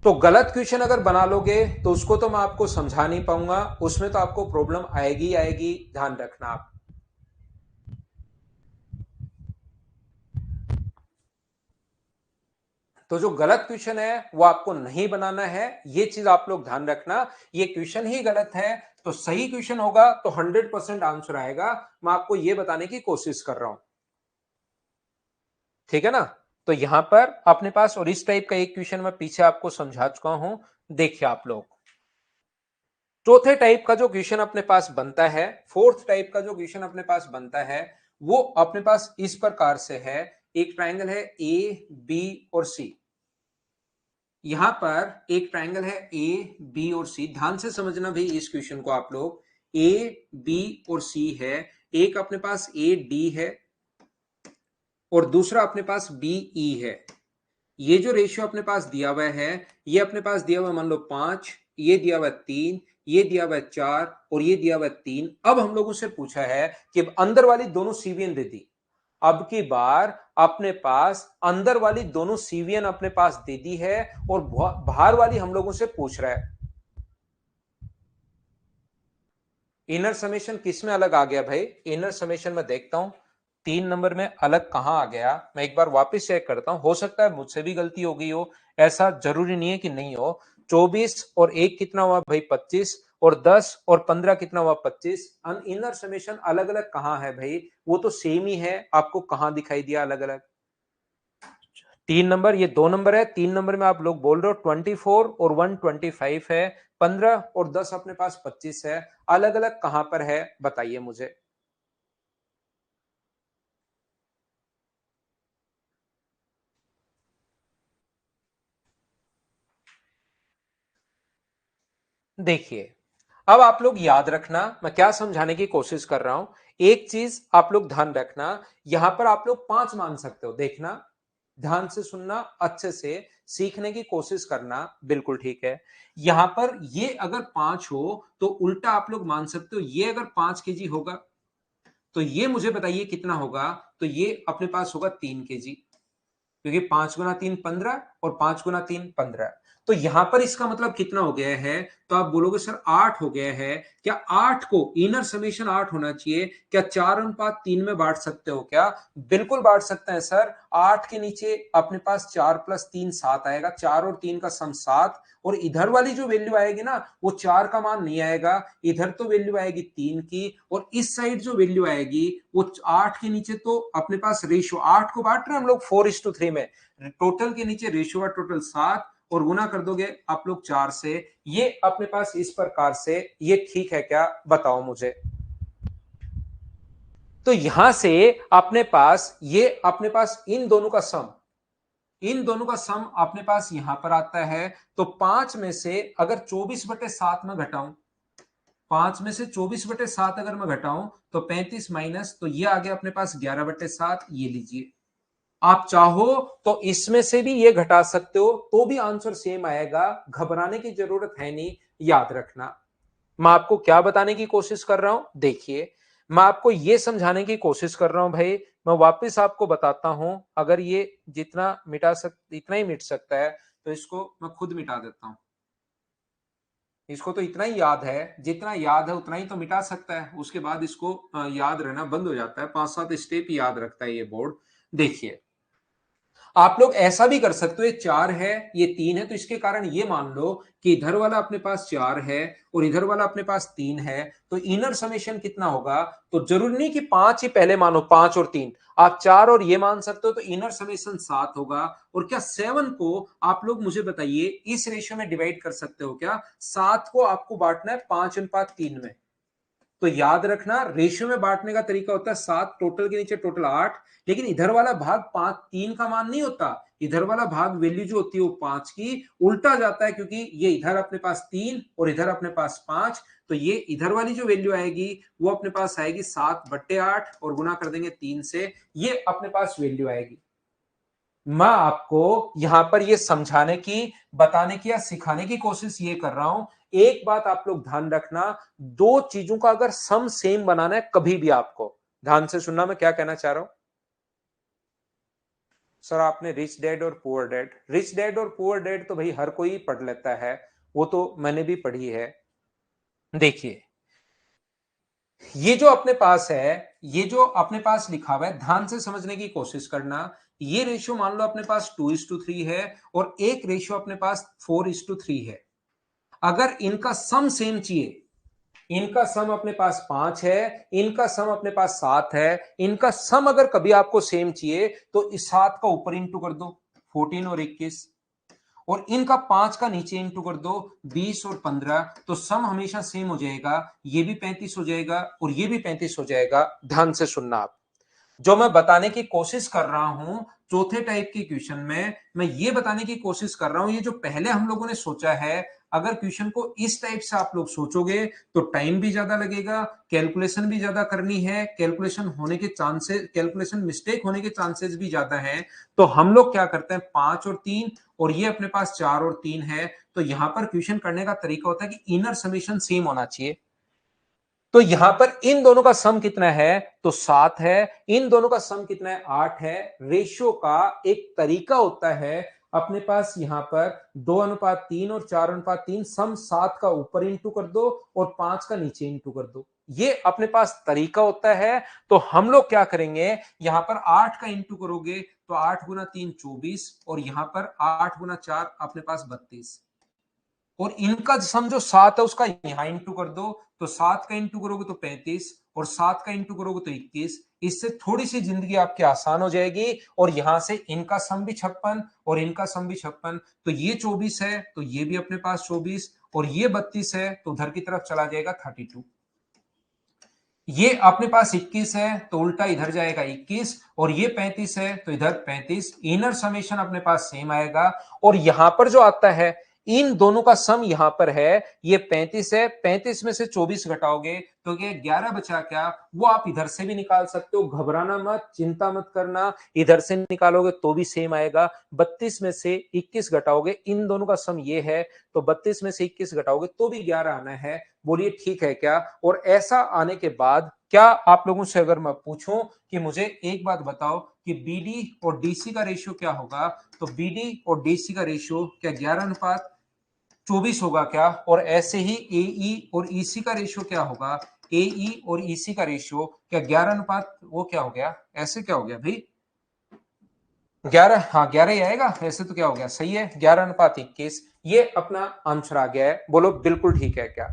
तो गलत क्वेश्चन अगर बना लोगे तो उसको तो मैं आपको समझा नहीं पाऊंगा, उसमें तो आपको प्रॉब्लम आएगी आएगी, ध्यान रखना आप। तो जो गलत क्वेश्चन है वो आपको नहीं बनाना है, ये चीज आप लोग ध्यान रखना। ये क्वेश्चन ही गलत है तो सही क्वेश्चन होगा तो 100% आंसर आएगा। मैं आपको ये बताने की कोशिश कर रहा हूं, ठीक है ना। तो यहां पर अपने पास और इस टाइप का एक क्वेश्चन मैं पीछे आपको समझा चुका हूं। देखिए आप लोग, चौथे टाइप का जो क्वेश्चन अपने पास बनता है, फोर्थ टाइप का जो क्वेश्चन अपने पास बनता है, वो अपने पास इस प्रकार से है। एक ट्रायंगल है ए बी और सी। यहां पर एक ट्रायंगल है ए बी और सी, ध्यान से समझना भाई इस क्वेश्चन को आप लोग। ए बी और सी है, एक अपने पास ए डी है और दूसरा अपने पास बी ई है। ये जो रेशियो अपने पास दिया हुआ है, ये अपने पास दिया हुआ मान लो 5, ये दिया हुआ 3, ये दिया हुआ 4 और ये दिया हुआ 3। अब हम लोगों से पूछा है कि अंदर वाली दोनों सीवीएन दे दी। अब की बार अपने पास अंदर वाली दोनों सीवीएन अपने पास दे दी है और बाहर वाली हम लोगों से पूछ रहा है। इनर समेशन किस में अलग आ गया भाई? इनर समेशन में देखता हूं 3 नंबर में अलग कहां आ गया। मैं एक बार वापस चेक करता हूं, हो सकता है मुझसे भी गलती हो गई हो, ऐसा जरूरी नहीं है कि नहीं हो। 24 और 1 कितना हुआ भाई? 25 और 10 और 15 कितना हुआ? 25। इनर समेशन अलग अलग कहां है भाई? वो तो सेम ही है, आपको कहां दिखाई दिया अलग अलग? 3 नंबर, ये 2 नंबर है। 3 नंबर में आप लोग बोल रहे हो 24 और 125 है, 15 और 10 अपने पास 25 है। अलग अलग कहां पर है बताइए मुझे। देखिए, अब आप लोग याद रखना मैं क्या समझाने की कोशिश कर रहा हूं। एक चीज आप लोग ध्यान रखना, यहां पर आप लोग 5 मान सकते हो। देखना, ध्यान से सुनना, अच्छे से सीखने की कोशिश करना, बिल्कुल ठीक है। यहां पर ये अगर 5 हो तो उल्टा आप लोग मान सकते हो, ये अगर 5 kg होगा तो ये मुझे बताइए कितना होगा? तो ये अपने पास होगा 3 kg, क्योंकि 5 × 3 15 और 5 × 3 15। तो यहां पर इसका मतलब कितना हो गया है? तो आप बोलोगे सर 8 हो गया है। क्या 8 को इनर समेशन 8 होना चाहिए? क्या 4:3 में बांट सकते हो क्या? बिल्कुल बांट सकते हैं सर। 8 के नीचे अपने पास 4 + 3 7 आएगा, 4 और 3 का सम 7। और इधर वाली जो वैल्यू आएगी ना, वो 4 का मान नहीं आएगा, इधर तो वैल्यू आएगी 3 की। और इस साइड जो वैल्यू आएगी वो 8 के नीचे तो अपने पास रेशियो 8 को बांट रहे हैं हम लोग 4:3 में, टोटल के नीचे रेशियो का टोटल 7 और गुना कर दोगे आप लोग 4 से। ये अपने पास इस प्रकार से, ये ठीक है क्या बताओ मुझे। तो यहां से अपने पास, ये अपने पास इन दोनों का सम, इन दोनों का सम अपने पास यहां पर आता है। तो 5 में से अगर 24/7 में घटाऊं, 5 में से 24/7 अगर मैं घटाऊं तो 35 माइनस, तो ये आ गया अपने पास 11/7। ये लीजिए, आप चाहो तो इसमें से भी ये घटा सकते हो तो भी आंसर सेम आएगा, घबराने की जरूरत है नहीं। याद रखना मैं आपको क्या बताने की कोशिश कर रहा हूं। देखिए, मैं आपको ये समझाने की कोशिश कर रहा हूं भाई। मैं वापस आपको बताता हूं, अगर ये जितना इतना ही मिट सकता है तो इसको मैं खुद मिटा देता हूं। इसको तो इतना ही याद है, जितना याद है उतना ही तो मिटा सकता है, उसके बाद इसको याद रहना बंद हो जाता है। 5-7 स्टेप याद रखता है ये बोर्ड। देखिए, आप लोग ऐसा भी कर सकते हो, ये 4 है, ये 3 है, तो इसके कारण ये मान लो कि इधर वाला अपने पास 4 है और इधर वाला अपने पास 3 है। तो इनर समेशन कितना होगा? तो जरूरी नहीं कि 5 ही पहले मानो, 5 और 3, आप 4 और ये मान सकते हो। तो इनर समेशन 7 होगा। और क्या 7 को आप लोग मुझे बताइए इस रेशियो में डिवाइड कर सकते हो क्या? 7 को आपको बांटना है 5:3 में। तो याद रखना, रेशियो में बांटने का तरीका होता है 7, टोटल के नीचे टोटल 8। लेकिन इधर वाला भाग 5 3 का मान नहीं होता, इधर वाला भाग वैल्यू जो होती है वो 5 की उल्टा जाता है, क्योंकि ये इधर अपने पास 3 और इधर अपने पास 5। तो ये इधर वाली जो वैल्यू आएगी वो अपने पास आएगी 7/8 और गुना कर देंगे 3 से, ये अपने पास वैल्यू आएगी। मैं आपको यहां पर ये समझाने की, बताने की या सिखाने की कोशिश ये कर रहा हूं। एक बात आप लोग ध्यान रखना, दो चीजों का अगर सम सेम बनाना है कभी भी, आपको ध्यान से सुनना मैं क्या कहना चाह रहा हूं। सर आपने रिच डैड और पुअर डैड, रिच डैड और पुअर डैड तो भाई हर कोई पढ़ लेता है, वो तो मैंने भी पढ़ी है। देखिए, ये जो अपने पास है, ये जो अपने पास लिखा हुआ है, ध्यान से समझने की कोशिश करना। ये रेशियो मान लो अपने पास 2:3 है और एक रेशियो अपने पास 4:3 है। अगर इनका सम सेम चाहिए, इनका सम अपने पास 5 है, इनका सम अपने पास 7 है, इनका सम अगर कभी आपको सेम चाहिए तो इस 7 का ऊपर इंटू कर दो 14 और 21, और इनका 5 का नीचे इंटू कर दो 20 और 15, तो सम हमेशा सेम हो जाएगा। ये भी 35 हो जाएगा और ये भी 35 हो जाएगा। ध्यान से सुनना आप, जो मैं बताने की कोशिश कर रहा हूं चौथे टाइप के क्वेश्चन में, मैं ये बताने की कोशिश कर रहा हूं, ये जो पहले हम लोगों ने सोचा है, अगर क्वेश्चन को इस टाइप से आप लोग सोचोगे तो टाइम भी ज्यादा लगेगा, कैलकुलेशन भी ज्यादा करनी है, कैलकुलेशन होने के चांसेस, कैलकुलेशन मिस्टेक होने के चांसेस भी ज्यादा हैं। तो हम लोग क्या करते हैं, 5 और 3, और ये अपने पास 4 और 3 है, तो यहां पर क्वेश्चन करने का तरीका होता है कि इनर समेशन सेम होना चाहिए। तो यहां पर इन दोनों का सम कितना है, तो 7 है, इन दोनों का सम कितना है, 8 है। रेशियो का एक तरीका होता है अपने पास, यहां पर 2:3 और 4:3, सम 7 का ऊपर इंटू कर दो और 5 का नीचे इंटू कर दो, ये अपने पास तरीका होता है। तो हम लोग क्या करेंगे, यहां पर 8 का इंटू करोगे तो 8 गुना 3 24, और यहां पर 8 गुना 4 अपने पास 32, और इनका सम जो 7 है उसका यहां इंटू कर दो, तो 7 का इंटू करोगे तो 35, और 7 का इंटू करोगे तो 21। इससे थोड़ी सी जिंदगी आपकी आसान हो जाएगी, और यहां से इनका सम भी 56 और इनका सम भी 56, तो ये 24 है तो ये भी अपने पास 24, और ये 32 है तो उधर की तरफ चला जाएगा 32। ये अपने पास 21 है तो उल्टा इधर जाएगा 21, और ये 35 है तो इधर 35। इनर समेशन अपने पास सेम आएगा, और यहां पर जो आता है इन दोनों का सम यहां पर है, ये 35 है, 35 में से 24 घटाओगे तो ये 11 बचा क्या, वो आप इधर से भी निकाल सकते हो, घबराना मत, चिंता मत करना, इधर से निकालोगे तो भी सेम आएगा। 32 में से 21 घटाओगे, इन दोनों का सम ये है, तो 32 में से 21 घटाओगे तो भी 11 आना है। बोलिए ठीक है क्या। और ऐसा आने के बाद क्या आप लोगों से अगर मैं पूछूं कि मुझे एक बात बताओ कि बीडी और डीसी का रेशियो क्या होगा, तो बीडी और डीसी का रेशियो क्या 11:24 होगा क्या, और ऐसे ही एई और ईसी का रेशियो क्या होगा, एई और ईसी का रेशियो क्या 11 वो क्या हो गया, ऐसे क्या हो गया भाई, 11, हाँ 11 ही आएगा, ऐसे तो क्या हो गया, सही है 11:21, ये अपना आंसर आ गया है। बोलो बिल्कुल ठीक है क्या।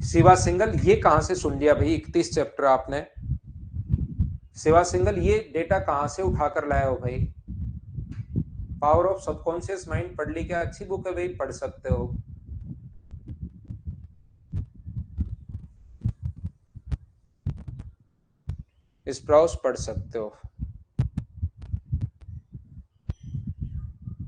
शिवा सिंगल ये कहां से सुन लिया भाई, 31 चैप्टर आपने, शिवा सिंगल ये डेटा कहां से उठाकर लाया हो भाई। पावर ऑफ सबकॉन्शियस माइंड पढ़ ली क्या, अच्छी बुक है भाई, पढ़ सकते हो। स्प्राउस पढ़ सकते हो।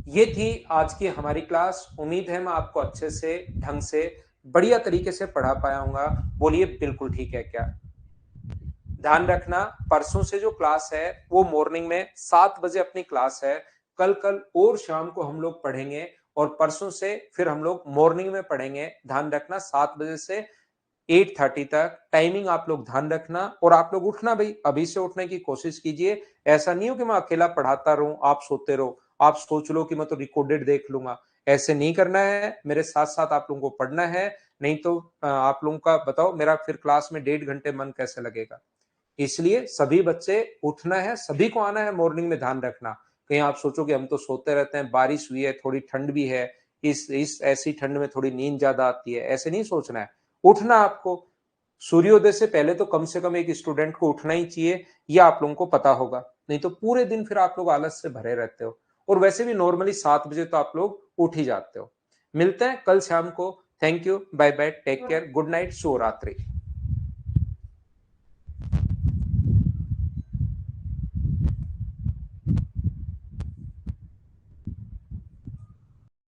ये थी आज की हमारी क्लास, उम्मीद है मैं आपको अच्छे से, ढंग से, बढ़िया तरीके से पढ़ा पाया हूंगा। बोलिए बिल्कुल ठीक है क्या। ध्यान रखना, परसों से जो क्लास है वो मॉर्निंग में 7 बजे अपनी क्लास है, कल और शाम को हम लोग पढ़ेंगे, और परसों से फिर हम लोग मॉर्निंग में पढ़ेंगे। ध्यान रखना 7 बजे से 8:30 तक टाइमिंग आप लोग ध्यान रखना, और आप लोग उठना भाई, अभी से उठने की कोशिश कीजिए। ऐसा नहीं हो कि मैं अकेला पढ़ाता रहूं आप सोते रहो, आप सोच लो कि मैं तो रिकॉर्डेड देख लूंगा, ऐसे नहीं करना है, मेरे साथ साथ आप लोगों को पढ़ना है। नहीं तो आप लोगों का बताओ मेरा फिर क्लास में 1.5 घंटे मन कैसे लगेगा। इसलिए सभी बच्चे उठना है, सभी को आना है मॉर्निंग में, ध्यान रखना। कहीं आप सोचो कि हम तो सोते रहते हैं, बारिश हुई है, थोड़ी ठंड भी है, इस ऐसी ठंड में थोड़ी नींद ज्यादा आती है, ऐसे नहीं सोचना है। उठना आपको सूर्योदय से पहले तो कम से कम एक स्टूडेंट को उठना ही चाहिए, यह आप लोगों को पता होगा, नहीं तो पूरे दिन फिर आप लोग आलस से भरे रहते हो, और वैसे भी नॉर्मली 7 बजे तो आप लोग उठ ही जाते हो। मिलते हैं कल शाम को। Thank you, bye bye, take care, good night, शुभ रात्रि।